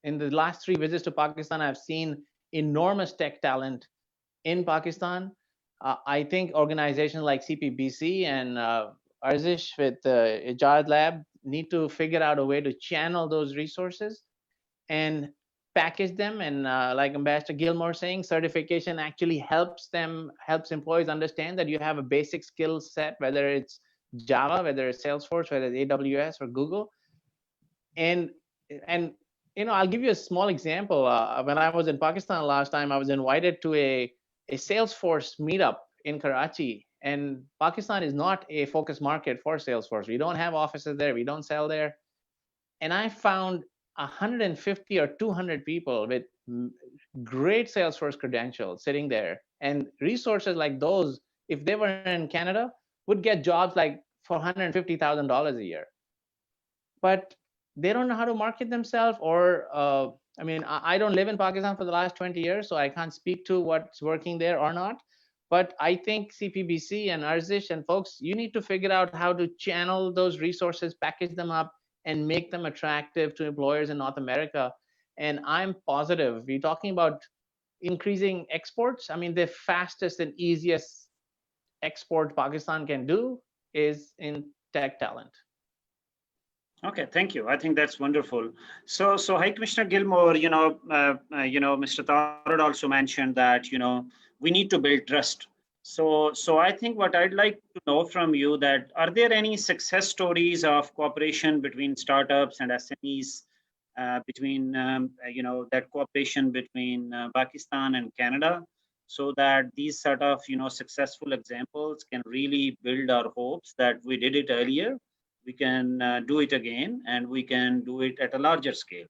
in the last 3 visits to Pakistan, I've seen enormous tech talent in Pakistan. I think organizations like CPBC and Arzish with Ejad Lab need to figure out a way to channel those resources and package them. And like Ambassador Gilmour saying, certification actually helps employees understand that you have a basic skill set, whether it's Java, whether it's Salesforce, whether it's AWS or Google. And I'll give you a small example. When I was in Pakistan last time, I was invited to a Salesforce meetup in Karachi, and Pakistan is not a focus market for Salesforce. We don't have offices there. We don't sell there. And I found 150 or 200 people with great Salesforce credentials sitting there, and resources like those, if they were in Canada, would get jobs like for $150,000 a year. But they don't know how to market themselves, or I don't live in Pakistan for the last 20 years, so I can't speak to what's working there or not. But I think CPBC and Arzish and folks, you need to figure out how to channel those resources, package them up, and make them attractive to employers in North America. And I'm positive, we're talking about increasing exports. I mean, the fastest and easiest export Pakistan can do is in tech talent. Okay, thank you. I think that's wonderful. So High Commissioner Gilmour, Mr. Tarar also mentioned that, we need to build trust. So I think what I'd like to know from you, that are there any success stories of cooperation between startups and SMEs, between, that cooperation between Pakistan and Canada, so that these sort of, successful examples can really build our hopes that we did it earlier, we can do it again, and we can do it at a larger scale.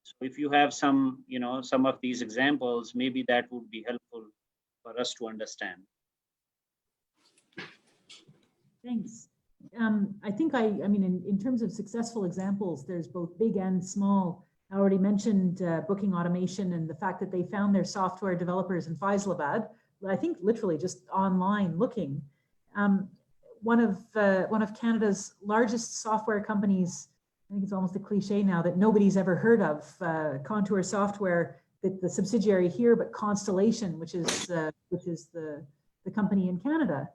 So if you have some, some of these examples, maybe that would be helpful for us to understand. Thanks. I think in terms of successful examples, there's both big and small. I already mentioned booking automation and the fact that they found their software developers in Faisalabad, I think literally just online looking. One of Canada's largest software companies, I think it's almost a cliche now, that nobody's ever heard of, Contour Software, the subsidiary here, but Constellation, which is the company in Canada.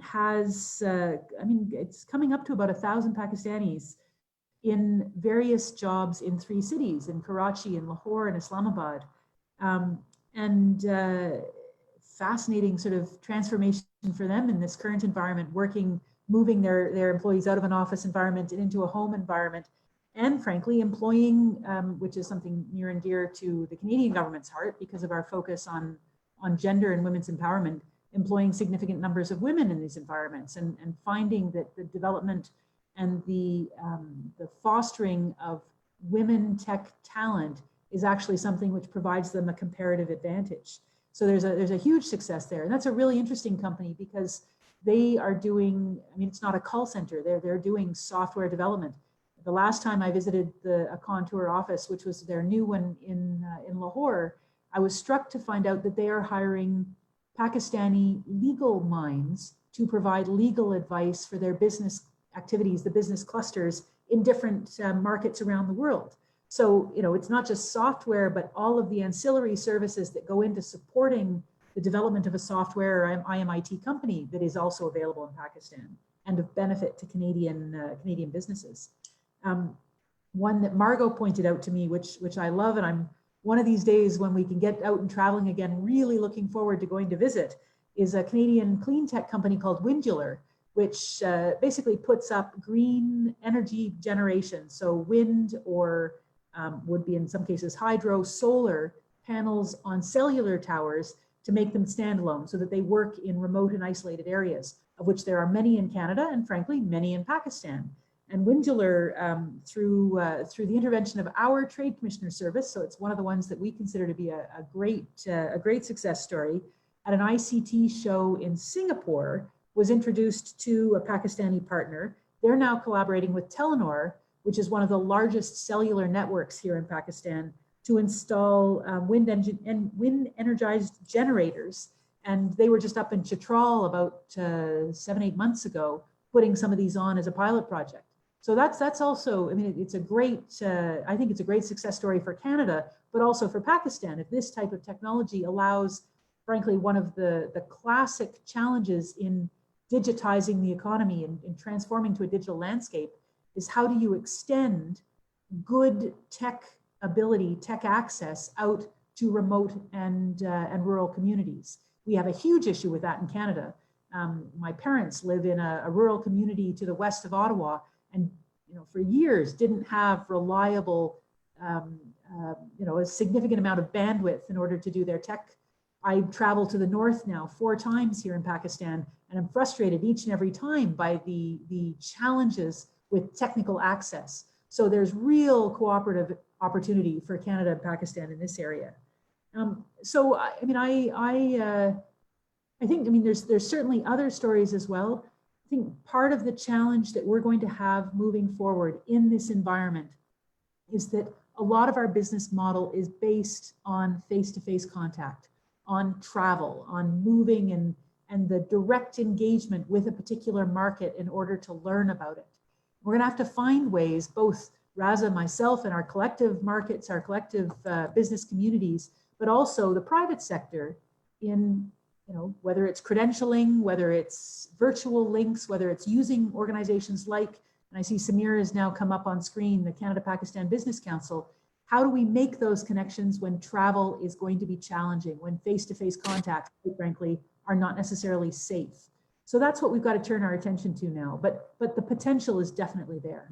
has, I mean, it's coming up to about 1,000 Pakistanis in various jobs in 3 cities, in Karachi, in Lahore, and Islamabad. And fascinating sort of transformation for them in this current environment, moving their employees out of an office environment and into a home environment, and frankly, employing, which is something near and dear to the Canadian government's heart because of our focus on gender and women's empowerment, employing significant numbers of women in these environments, and finding that the development and the fostering of women tech talent is actually something which provides them a comparative advantage. So there's a huge success there. And that's a really interesting company because they are doing, I mean, it's not a call center, they're doing software development. The last time I visited a Contour office, which was their new one in Lahore, I was struck to find out that they are hiring Pakistani legal minds to provide legal advice for their business activities, the business clusters in different markets around the world. So, you know, it's not just software, but all of the ancillary services that go into supporting the development of a software or IMIT company that is also available in Pakistan and of benefit to Canadian businesses. One that Margot pointed out to me, which I love, and I'm one of these days when we can get out and traveling again, really looking forward to going to visit, is a Canadian clean tech company called Windular, which basically puts up green energy generation. So wind or would be in some cases hydro, solar panels on cellular towers to make them standalone so that they work in remote and isolated areas, of which there are many in Canada and frankly, many in Pakistan. And Windular, through the intervention of our Trade Commissioner Service, so it's one of the ones that we consider to be a great success story, at an ICT show in Singapore, was introduced to a Pakistani partner. They're now collaborating with Telenor, which is one of the largest cellular networks here in Pakistan, to install wind energized generators. And they were just up in Chitral about 7-8 months ago, putting some of these on as a pilot project. So that's also, I mean, it's a great, I think it's a great success story for Canada, but also for Pakistan. If this type of technology allows, frankly, one of the classic challenges in digitizing the economy and transforming to a digital landscape is how do you extend good tech ability, tech access out to remote and rural communities. We have a huge issue with that in Canada. My parents live in a rural community to the west of Ottawa, and for years didn't have reliable, a significant amount of bandwidth in order to do their tech. I travel to the north now 4 times here in Pakistan, and I'm frustrated each and every time by the challenges with technical access. So there's real cooperative opportunity for Canada and Pakistan in this area. So I think there's certainly other stories as well. I think part of the challenge that we're going to have moving forward in this environment is that a lot of our business model is based on face-to-face contact, on travel, on moving and the direct engagement with a particular market in order to learn about it. We're gonna have to find ways, both Raza, myself, and our collective markets, our collective business communities, but also the private sector in, whether it's credentialing, whether it's virtual links, whether it's using organizations like, and I see Samir has now come up on screen, the Canada-Pakistan Business Council. How do we make those connections when travel is going to be challenging, when face-to-face contacts, quite frankly, are not necessarily safe? So that's what we've got to turn our attention to now, but the potential is definitely there.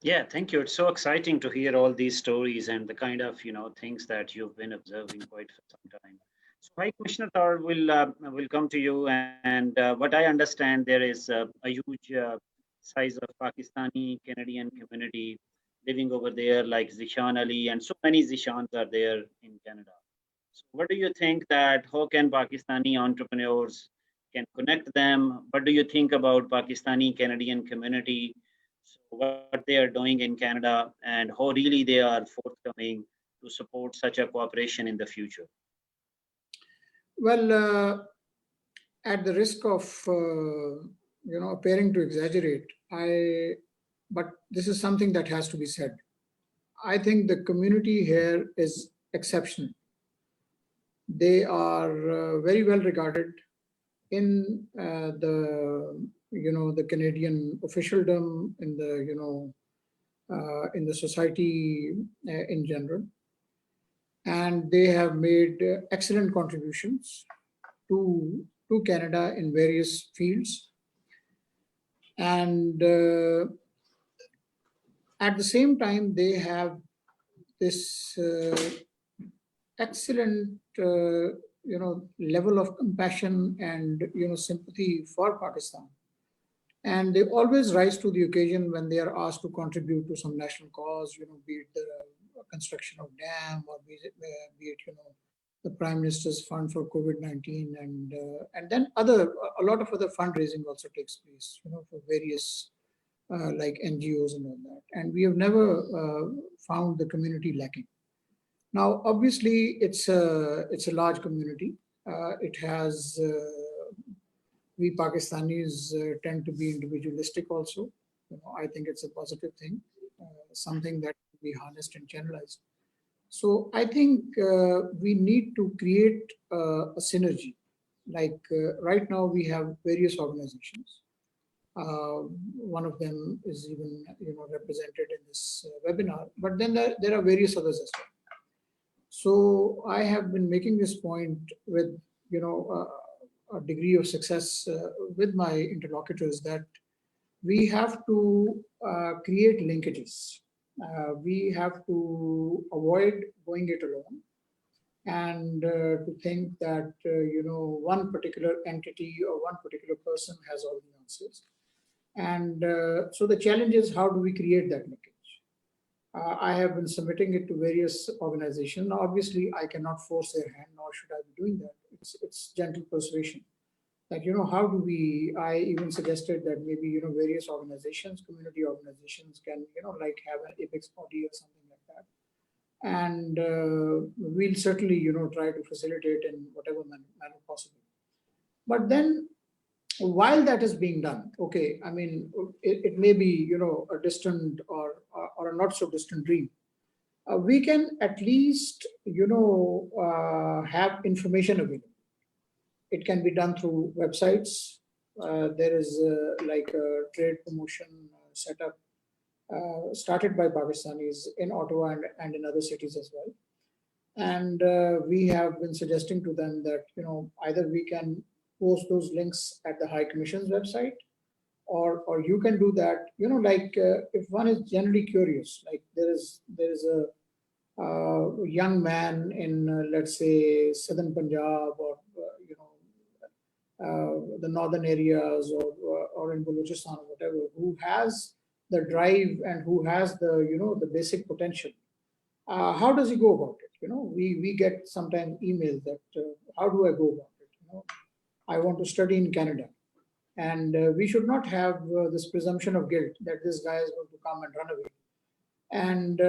Yeah, thank you. It's so exciting to hear all these stories and the kind of things that you've been observing quite for some time. So, High Commissioner Tarar, will come to you, and what I understand, there is a huge size of Pakistani Canadian community living over there, like Zeeshan Ali, and so many Zeeshans are there in Canada. So, what do you think that how can Pakistani entrepreneurs can connect them? What do you think about Pakistani Canadian community? So what they are doing in Canada and how really they are forthcoming to support such a cooperation in the future? Well, at the risk of appearing to exaggerate, but this is something that has to be said. I think the community here is exceptional. They are very well regarded in the Canadian officialdom, in the society in general, and they have made excellent contributions to Canada in various fields. And at the same time, they have this excellent level of compassion and sympathy for Pakistan, and they always rise to the occasion when they are asked to contribute to some national cause, be it the construction of dam, or be it the Prime Minister's fund for COVID-19, and then a lot of other fundraising also takes place, for various like NGOs and all that, and we have never found the community lacking. Now, obviously, it's a large community. It has we Pakistanis tend to be individualistic also. I think it's a positive thing, something that can be harnessed and channelized. So I think we need to create a synergy. Like right now, we have various organizations. One of them is even represented in this webinar, but then there are various others as well. So I have been making this point with a degree of success with my interlocutors that we have to create linkages. We have to avoid going it alone, and to think that one particular entity or one particular person has all the answers. And so the challenge is, how do we create that linkage? I have been submitting it to various organizations. Now, obviously, I cannot force their hand, nor should I be doing that. It's gentle persuasion. That how do we? I even suggested that maybe various organizations, community organizations, can like have an apex body or something like that, and we'll certainly try to facilitate in whatever manner possible. But then, while that is being done, okay, I mean, it may be a distant or a not so distant dream. We can at least have information available. It can be done through websites. There is like a trade promotion setup started by Pakistanis in Ottawa and in other cities as well. And we have been suggesting to them that either we can post those links at the High Commission's website, or you can do that. Like if one is generally curious, like there is a young man in let's say southern Punjab, or the northern areas, or in Balochistan or whatever, who has the drive and who has the the basic potential. How does he go about it? We get sometimes emails that how do I go about it? I want to study in Canada, and we should not have this presumption of guilt that this guy is going to come and run away. And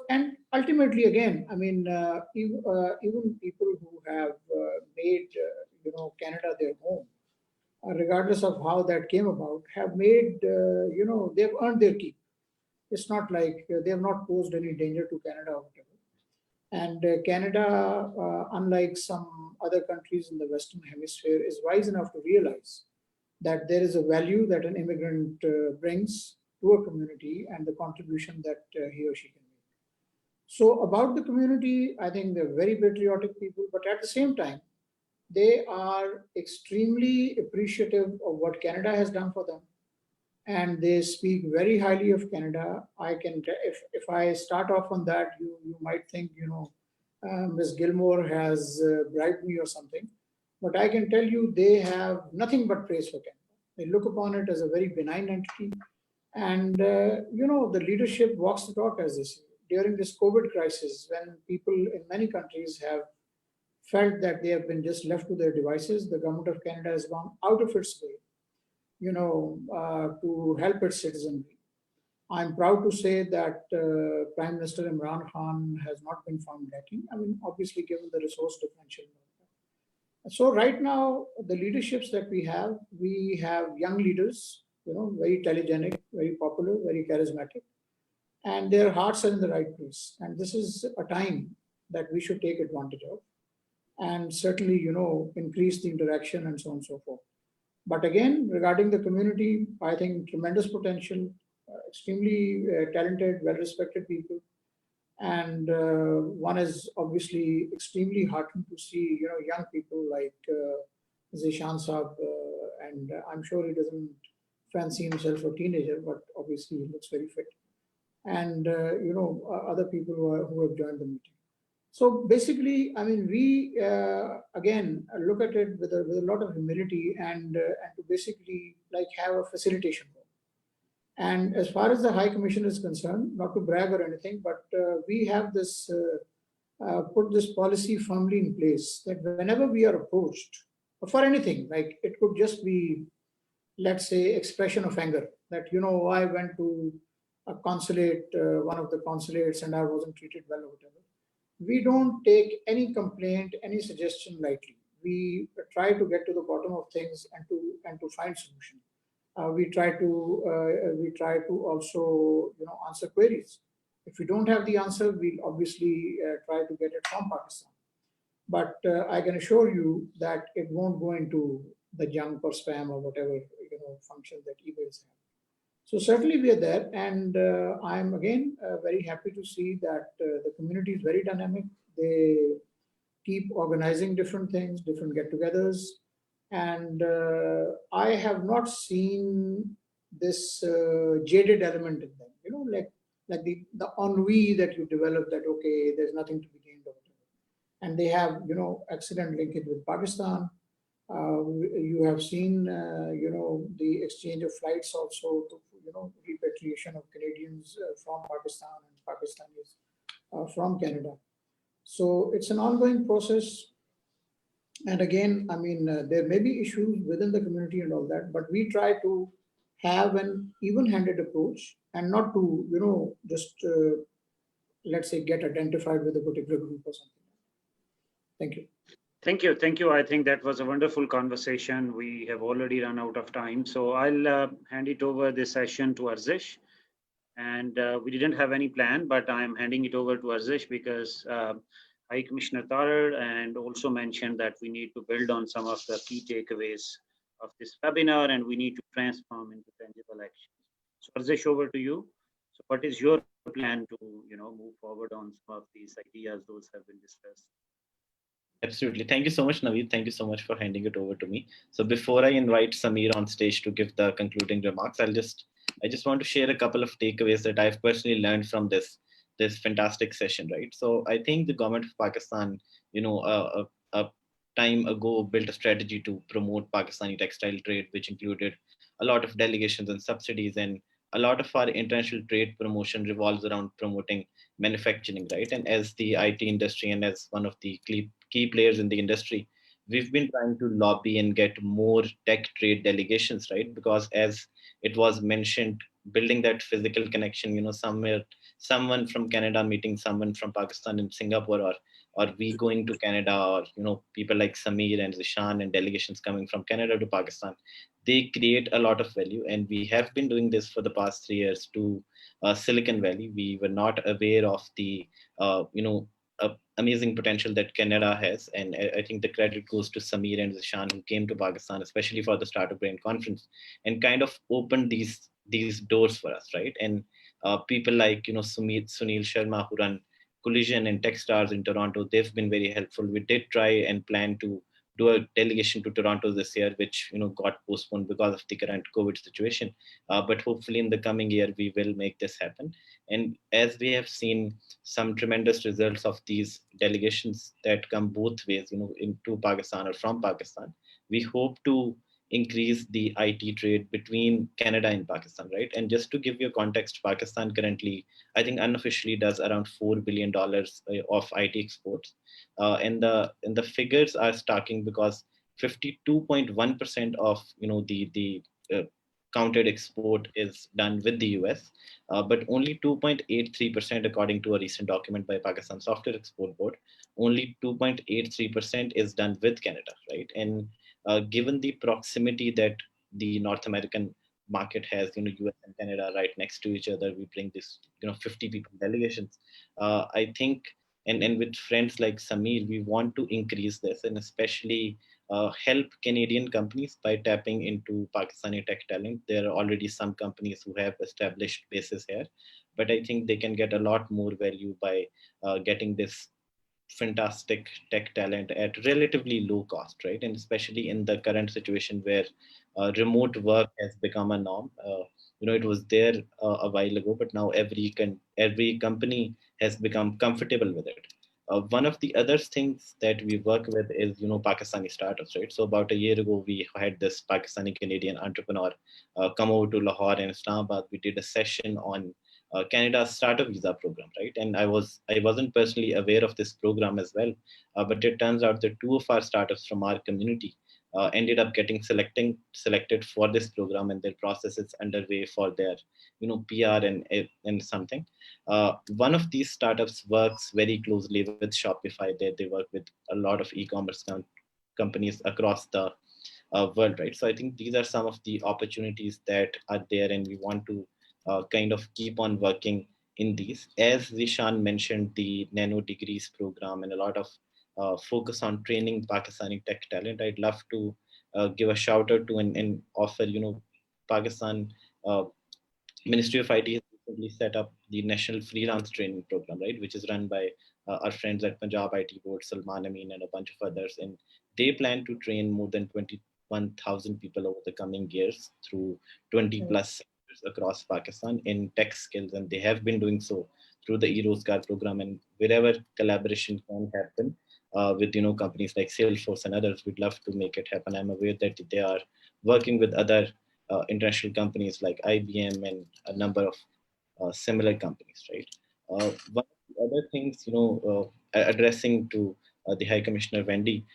and ultimately, again, I mean, even people who have made Canada their home, regardless of how that came about, have made they've earned their keep. It's not like they have not posed any danger to Canada or whatever. And Canada, unlike some other countries in the Western Hemisphere, is wise enough to realize that there is a value that an immigrant brings to a community and the contribution that he or she can make. So about the community, I think they're very patriotic people, but at the same time, they are extremely appreciative of what Canada has done for them. And they speak very highly of Canada. I can, if I start off on that, you might think, Ms. Gilmour has bribed me or something. But I can tell you, they have nothing but praise for Canada. They look upon it as a very benign entity. And, the leadership walks the talk, as they say. During this COVID crisis, when people in many countries have felt that they have been just left to their devices, the government of Canada has gone out of its way to help its citizenry. I'm proud to say that Prime Minister Imran Khan has not been found lacking. I mean, obviously, given the resource differential. So right now, the leaderships that we have young leaders, very telegenic, very popular, very charismatic, and their hearts are in the right place. And this is a time that we should take advantage of. and certainly, increase the interaction and so on and so forth. But again, regarding the community, I think tremendous potential, extremely talented, well-respected people. And one is obviously extremely heartened to see, young people like Zeeshan Saab, and I'm sure he doesn't fancy himself a teenager, but obviously he looks very fit. And, other people who have joined the meeting. So basically, I mean, we again look at it with a lot of humility and to basically like have a facilitation role. And as far as the High Commission is concerned, not to brag or anything, but we have this put this policy firmly in place that whenever we are approached for anything, like it could just be, let's say, expression of anger that I went to a consulate, one of the consulates, and I wasn't treated well or whatever. We don't take any complaint, any suggestion lightly. We try to get to the bottom of things and to find solution. We try to also answer queries. If we don't have the answer, we'll obviously try to get it from Pakistan. But I can assure you that it won't go into the junk or spam or whatever function that emails have. So certainly we are there, and I'm again very happy to see that the community is very dynamic. They keep organizing different things, different get-togethers, and I have not seen this jaded element in them. Like the ennui that you develop that okay, there's nothing to be gained or whatever. And they have excellent linkage with Pakistan. You have seen, the exchange of flights also to, repatriation of Canadians from Pakistan and Pakistanis from Canada. So it's an ongoing process. And again, I mean, there may be issues within the community and all that, but we try to have an even-handed approach and not to, just let's say get identified with a particular group or something. Thank you. Thank you. Thank you. I think that was a wonderful conversation. We have already run out of time. So I'll hand it over this session to Arzish. And we didn't have any plan, but I'm handing it over to Arzish because High Commissioner Tarar and also mentioned that we need to build on some of the key takeaways of this webinar and we need to transform into tangible actions. So Arzish, over to you. So what is your plan to move forward on some of these ideas those have been discussed? Absolutely. Thank you so much, Naveed. Thank you so much for handing it over to me. So before I invite Samir on stage to give the concluding remarks, I just want to share a couple of takeaways that I've personally learned from this fantastic session, right? So I think the government of Pakistan, a time ago built a strategy to promote Pakistani textile trade, which included a lot of delegations and subsidies, and a lot of our international trade promotion revolves around promoting manufacturing, right? And as the IT industry and as one of the key players in the industry, we've been trying to lobby and get more tech trade delegations, right? Because as it was mentioned, building that physical connection, someone from Canada meeting someone from Pakistan in Singapore, or we going to Canada, or people like Samir and Zeeshan and delegations coming from Canada to Pakistan, they create a lot of value. And we have been doing this for the past 3 years to Silicon Valley. We were not aware of the amazing potential that Canada has. And I think the credit goes to Samir and Zeeshan, who came to Pakistan, especially for the Startup Brain conference, and kind of opened these doors for us, right? And people like, Sunil Sharma, who run Collision and Techstars in Toronto, they've been very helpful. We did try and plan to do a delegation to Toronto this year, which got postponed because of the current COVID situation. But hopefully in the coming year, we will make this happen. And as we have seen some tremendous results of these delegations that come both ways, into Pakistan or from Pakistan, we hope to increase the IT trade between Canada and Pakistan, right? And just to give you context, Pakistan currently, I think unofficially does around $4 billion of IT exports. And the figures are starking because 52.1% of the counted export is done with the US, but only 2.83%, according to a recent document by Pakistan Software Export Board, only 2.83% is done with Canada, right? And given the proximity that the North American market has, US and Canada right next to each other, we bring this 50 people delegations. I think and with friends like Samir, we want to increase this and especially help Canadian companies by tapping into Pakistani tech talent. There are already some companies who have established bases here, but I think they can get a lot more value by getting this fantastic tech talent at relatively low cost, right? And especially in the current situation where remote work has become a norm. It was there a while ago, but now every company has become comfortable with it. One of the other things that we work with is, Pakistani startups, right? So about a year ago, we had this Pakistani Canadian entrepreneur come over to Lahore and Islamabad. We did a session on Canada's startup visa program, right? And I wasn't personally aware of this program as well, but it turns out that two of our startups from our community ended up getting selected for this program, and their process is underway for their PR and something. One of these startups works very closely with Shopify. They work with a lot of e-commerce companies across the world, right? So I think these are some of the opportunities that are there, and we want to kind of keep on working in these. As Zeeshan mentioned, the Nano Degrees program and a lot of focus on training Pakistani tech talent. I'd love to give a shout out to and offer, Pakistan Ministry of IT has recently set up the National Freelance Training Program, right, which is run by our friends at Punjab IT Board, Salman Amin, and a bunch of others. And they plan to train more than 21,000 people over the coming years through 20 plus centers across Pakistan in tech skills. And they have been doing so through the e-Rozgar program. And wherever collaboration can happen with companies like Salesforce and others, we'd love to make it happen. I'm aware that they are working with other international companies like IBM and a number of similar companies, right? One of the other things, addressing to the High Commissioner Wendy,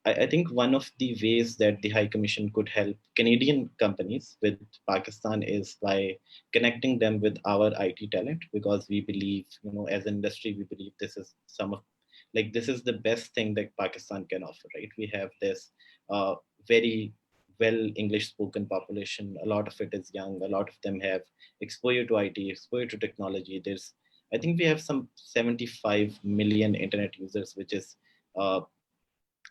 I think one of the ways that the High Commission could help Canadian companies with Pakistan is by connecting them with our IT talent, because we believe, as an industry, we believe this is this is the best thing that Pakistan can offer, right? We have this very well English spoken population. A lot of it is young. A lot of them have exposure to IT, exposure to technology. I think we have some 75 million internet users, which is a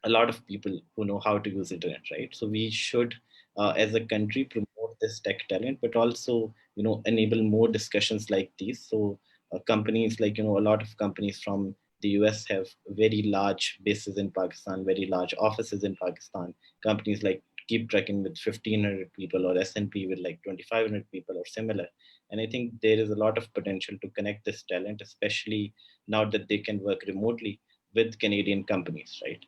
lot of people who know how to use internet, right? So we should, as a country, promote this tech talent, but also, enable more discussions like these. So companies like, a lot of companies from the US have very large bases in Pakistan, very large offices in Pakistan. Companies like Keep Tracking with 1,500 people, or S&P with like 2,500 people or similar. And I think there is a lot of potential to connect this talent, especially now that they can work remotely with Canadian companies, right?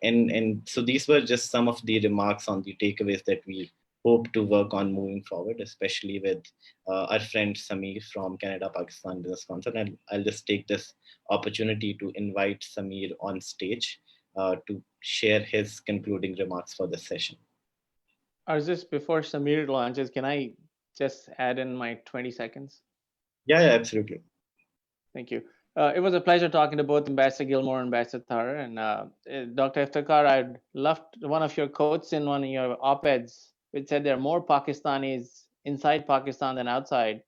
And so these were just some of the remarks on the takeaways that we hope to work on moving forward, especially with our friend Samir from Canada Pakistan Business Council. And I'll just take this opportunity to invite Samir on stage to share his concluding remarks for this session. Just before Samir launches, can I just add in my 20 seconds? Yeah, absolutely. Thank you. It was a pleasure talking to both Ambassador Gilmour and Ambassador Tarar. And Dr. Iftikhar, I loved one of your quotes in one of your op-eds, which said there are more Pakistanis inside Pakistan than outside,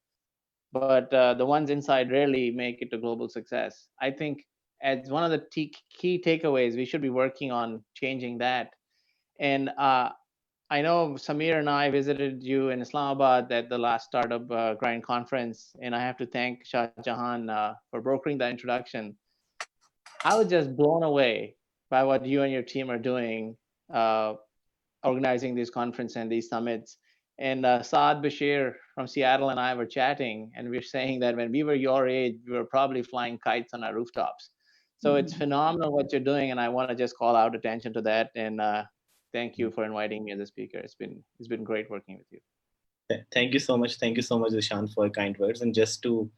but the ones inside rarely make it to global success. I think as one of the key takeaways, we should be working on changing that. And I know Samir and I visited you in Islamabad at the last Startup Grind conference, and I have to thank Shah Jahan for brokering that introduction. I was just blown away by what you and your team are doing, organizing these conferences and these summits. And Saad Bashir from Seattle and I were chatting, and we were saying that when we were your age, we were probably flying kites on our rooftops. So it's phenomenal what you're doing, and I want to just call out attention to that. And thank you for inviting me as a speaker. It's been great working with you. Thank you so much. Thank you so much, Zeeshan, for kind words. And just to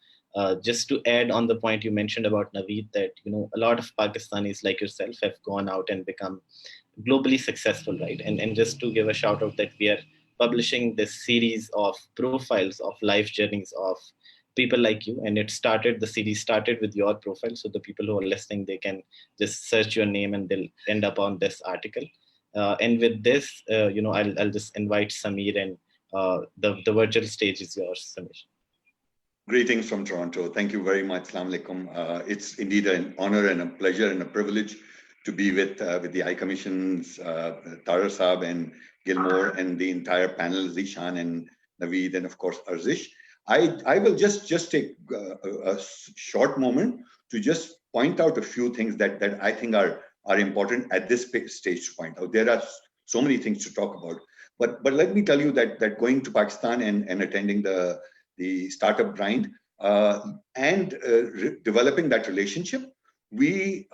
add on the point you mentioned about Naveed, that a lot of Pakistanis like yourself have gone out and become globally successful, right? And just to give a shout out that we are publishing this series of profiles of life journeys of people like you, and the series started with your profile. So the people who are listening, they can just search your name and they'll end up on this article. And with this, I'll just invite Samir, and the virtual stage is yours, Samir. Greetings from Toronto. Thank you very much. Assalamu alaikum. It's indeed an honor and a pleasure and a privilege to be with the High Commission's Tarar Saab and Gilmour and the entire panel, Zeeshan and Naveed, and of course Arzish. I will just take a short moment to just point out a few things that I think are important at this stage to point out. There are so many things to talk about, but let me tell you that going to Pakistan and attending the startup grind and developing that relationship, we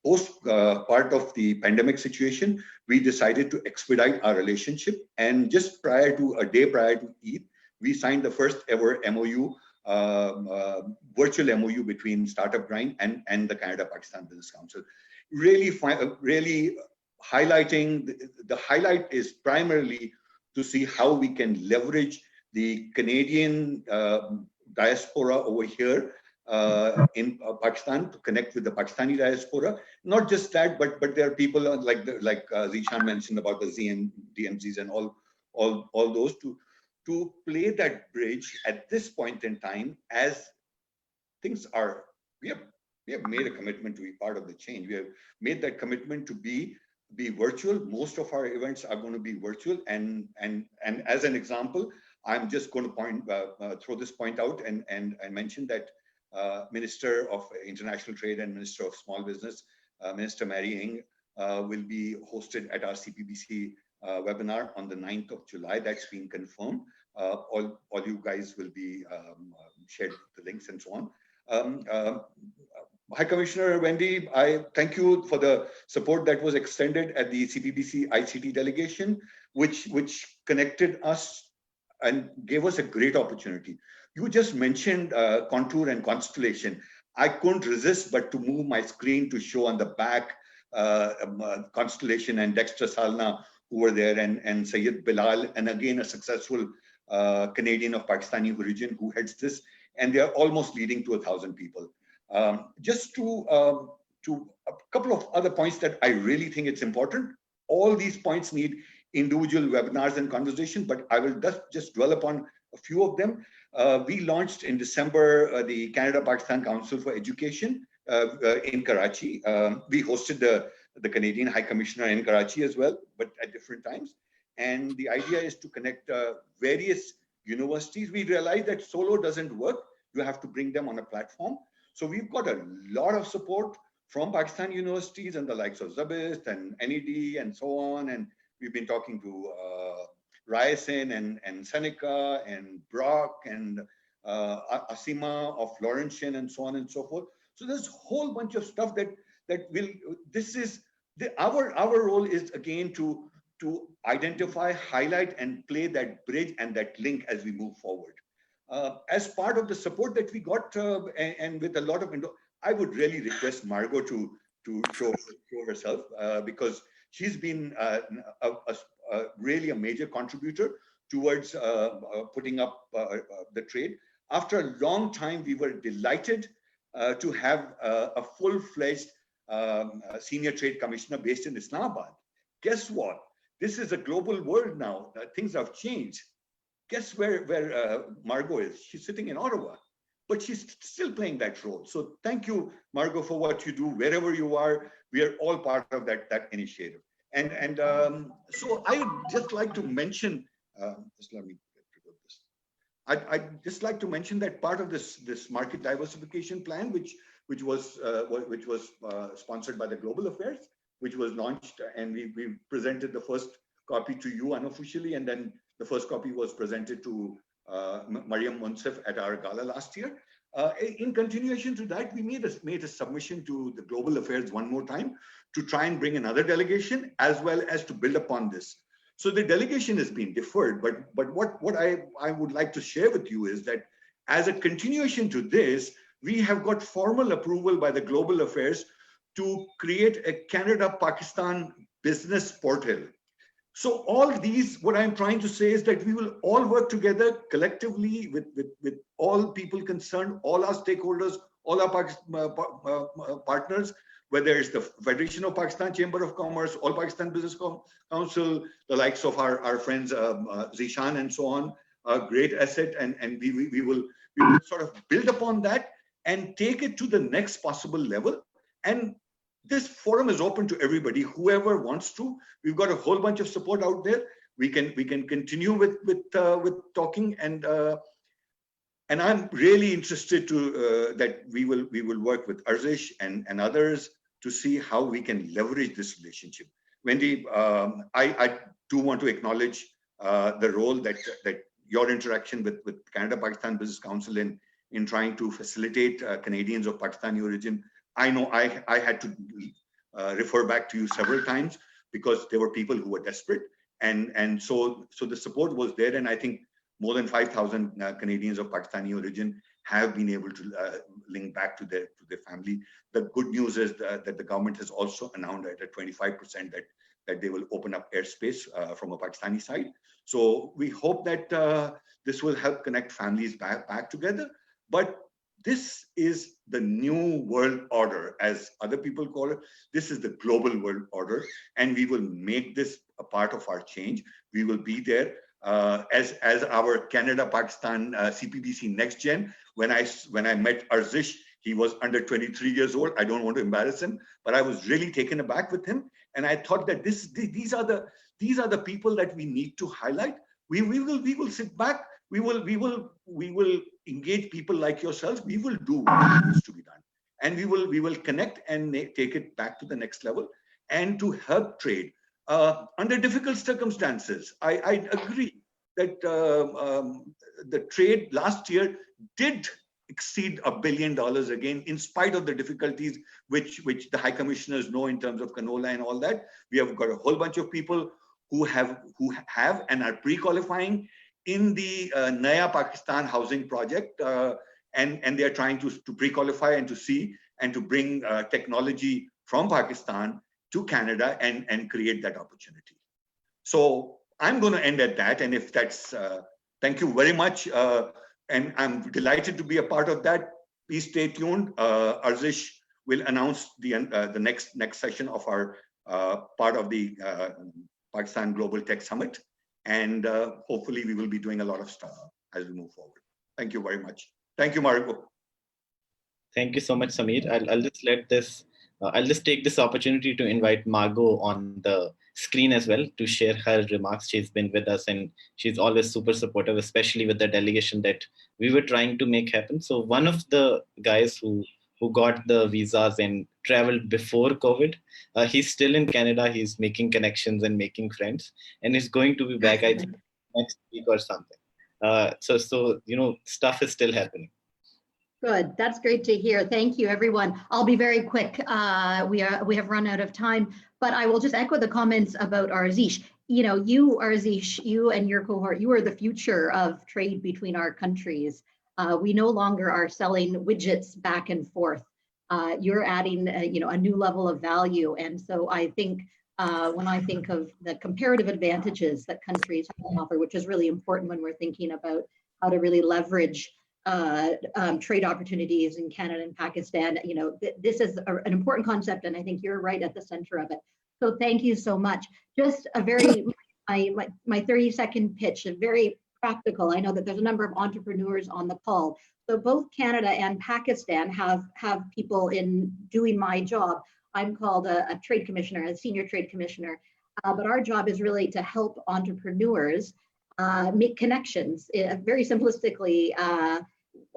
post part of the pandemic situation, we decided to expedite our relationship, and just a day prior to Eid, we signed the first ever MOU, virtual MOU between Startup Grind and the Canada-Pakistan Business Council. Really highlighting, the highlight is primarily to see how we can leverage the Canadian diaspora over here in Pakistan to connect with the Pakistani diaspora. Not just that, but there are people like Zeeshan mentioned about the DMZs and all those to play that bridge at this point in time, as things are. We have made a commitment to be part of the change. We have made that commitment to be virtual. Most of our events are going to be virtual, and as an example, I'm just going to throw this point out and mention that Minister of International Trade and Minister of Small Business, Minister Mary Ng, will be hosted at our CPBC webinar on the 9th of July. That's been confirmed. All you guys will be shared the links and so on. High Commissioner Wendy, I thank you for the support that was extended at the CPBC ICT delegation, which connected us and gave us a great opportunity. You just mentioned Contour and Constellation. I couldn't resist but to move my screen to show on the back Constellation and Dexter Salna, who were there, and Syed Bilal, and again a successful Canadian of Pakistani origin who heads this, and they are almost leading to 1,000 people. Just to a couple of other points that I really think it's important. All these points need individual webinars and conversation, but I will just dwell upon a few of them. We launched in December the Canada-Pakistan Council for Education in Karachi. We hosted the Canadian High Commissioner in Karachi as well, but at different times. And the idea is to connect various universities. We realized that solo doesn't work. You have to bring them on a platform. So we've got a lot of support from Pakistan universities and the likes of Zabist and NED and so on. And we've been talking to Ryerson and Seneca and Brock and Asima of Laurentian and so on and so forth. So there's a whole bunch of stuff that will, this is, our role is again to identify, highlight, and play that bridge and that link as we move forward. As part of the support that we got, and with a lot of, I would really request Margot to show herself because she's been really a major contributor towards putting up the trade. After a long time, we were delighted to have a full-fledged senior trade commissioner based in Islamabad. Guess what? This is a global world now. Things have changed. Guess where Margot is? She's sitting in Ottawa, but she's still playing that role. So thank you, Margot, for what you do wherever you are. We are all part of that initiative. And so I would just like to mention, just let me get rid of this. I'd just like to mention that part of this market diversification plan, which was sponsored by the Global Affairs, which was launched, and we presented the first copy to you unofficially, and then the first copy was presented to Mariam Munsif at our gala last year. In continuation to that, we made a submission to the Global Affairs one more time to try and bring another delegation as well as to build upon this. So the delegation has been deferred, but what I would like to share with you is that as a continuation to this, we have got formal approval by the Global Affairs to create a Canada-Pakistan business portal. So all these, what I'm trying to say is that we will all work together collectively with all people concerned, all our stakeholders, all our partners, whether it's the Federation of Pakistan Chamber of Commerce, All Pakistan Business Council, the likes of our friends Zeeshan and so on, a great asset, and we will We will sort of build upon that and take it to the next possible level. And this forum is open to everybody, whoever wants to. We've got a whole bunch of support out there. We can continue with talking, and I'm really interested to that we will work with Arzish and others to see how we can leverage this relationship. Wendy, I do want to acknowledge the role that your interaction with Canada-Pakistan Business Council in trying to facilitate Canadians of Pakistani origin. I know I had to refer back to you several times because there were people who were desperate, and so the support was there, and I think more than 5,000 Canadians of Pakistani origin have been able to link back to their family. The good news is that the government has also announced at 25% that they will open up airspace from a Pakistani side. So we hope that this will help connect families back together. But this is the new world order, as other people call it. This is the global world order, and we will make this a part of our change. We will be there as our Canada-Pakistan CPBC Next Gen. When I met Arzish, he was under 23 years old. I don't want to embarrass him, but I was really taken aback with him, and I thought that these are the people that we need to highlight. We will sit back. We will engage people like yourselves. We will do what needs to be done, and we will connect and take it back to the next level, and to help trade under difficult circumstances. I agree that the trade last year did exceed $1 billion again, in spite of the difficulties which the high commissioners know in terms of canola and all that. We have got a whole bunch of people who have and are pre-qualifying in the Naya Pakistan housing project, and they are trying to pre-qualify and to see and to bring technology from Pakistan to Canada and create that opportunity. So I'm going to end at that, and if that's thank you very much, and I'm delighted to be a part of that. Please stay tuned. Arzish will announce the next session of our part of the Pakistan Global Tech Summit, and hopefully we will be doing a lot of stuff as we move forward. Thank you very much. Thank you, Margo. Thank you so much, Sameer. I'll just let this. I'll just take this opportunity to invite Margo on the screen as well to share her remarks. She's been with us and she's always super supportive, especially with the delegation that we were trying to make happen. So one of the guys who got the visas and traveled before COVID, he's still in Canada. He's making connections and making friends, and he's going to be back, I think, next week or something. So stuff is still happening. Good. That's great to hear. Thank you, everyone. I'll be very quick. We have run out of time, but I will just echo the comments about Arzish. You, Arzish, you and your cohort, you are the future of trade between our countries. We no longer are selling widgets back and forth. You're adding, a new level of value. And so I think when I think of the comparative advantages that countries offer, which is really important when we're thinking about how to really leverage trade opportunities in Canada and Pakistan, this is an important concept, and I think you're right at the center of it. So thank you so much. Just a very, my 30-second pitch, a very practical. I know that there's a number of entrepreneurs on the call. So both Canada and Pakistan have people in doing my job. I'm called a trade commissioner, a senior trade commissioner, but our job is really to help entrepreneurs make connections. Very simplistically,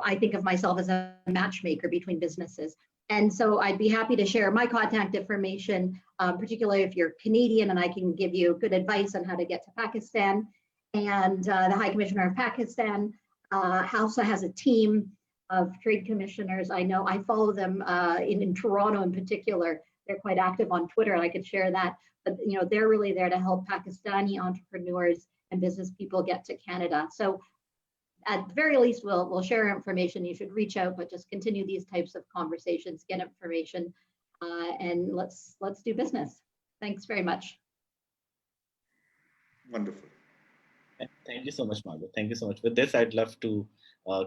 I think of myself as a matchmaker between businesses. And so I'd be happy to share my contact information, particularly if you're Canadian, and I can give you good advice on how to get to Pakistan. And the High Commissioner of Pakistan also has a team of trade commissioners. I know I follow them in Toronto in particular. They're quite active on Twitter, and I could share that. But they're really there to help Pakistani entrepreneurs and business people get to Canada. So at the very least, we'll share information. You should reach out, but just continue these types of conversations, get information, and let's do business. Thanks very much. Wonderful. Thank you so much, Margaret. Thank you so much. With this, I'd love to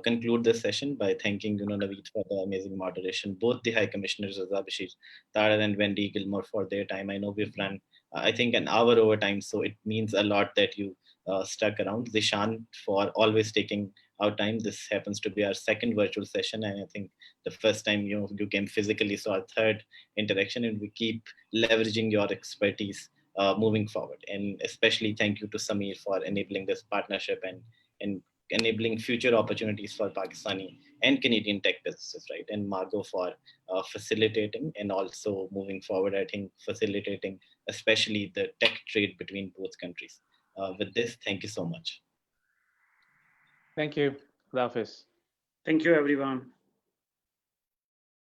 conclude this session by thanking Naveed for the amazing moderation, both the High Commissioners, Raza, Bashir, Tarar, and Wendy, Gilmour for their time. I know we've run, I think, an hour over time, so it means a lot that you stuck around. Zeeshan for always taking our time. This happens to be our second virtual session, and I think the first time you came physically, so our third interaction, and we keep leveraging your expertise moving forward. And especially thank you to Samir for enabling this partnership and enabling future opportunities for Pakistani and Canadian tech businesses, right? And Margot for facilitating and also moving forward, I think facilitating especially the tech trade between both countries. With this, thank you so much. Thank you. Khudafis. Thank you, everyone.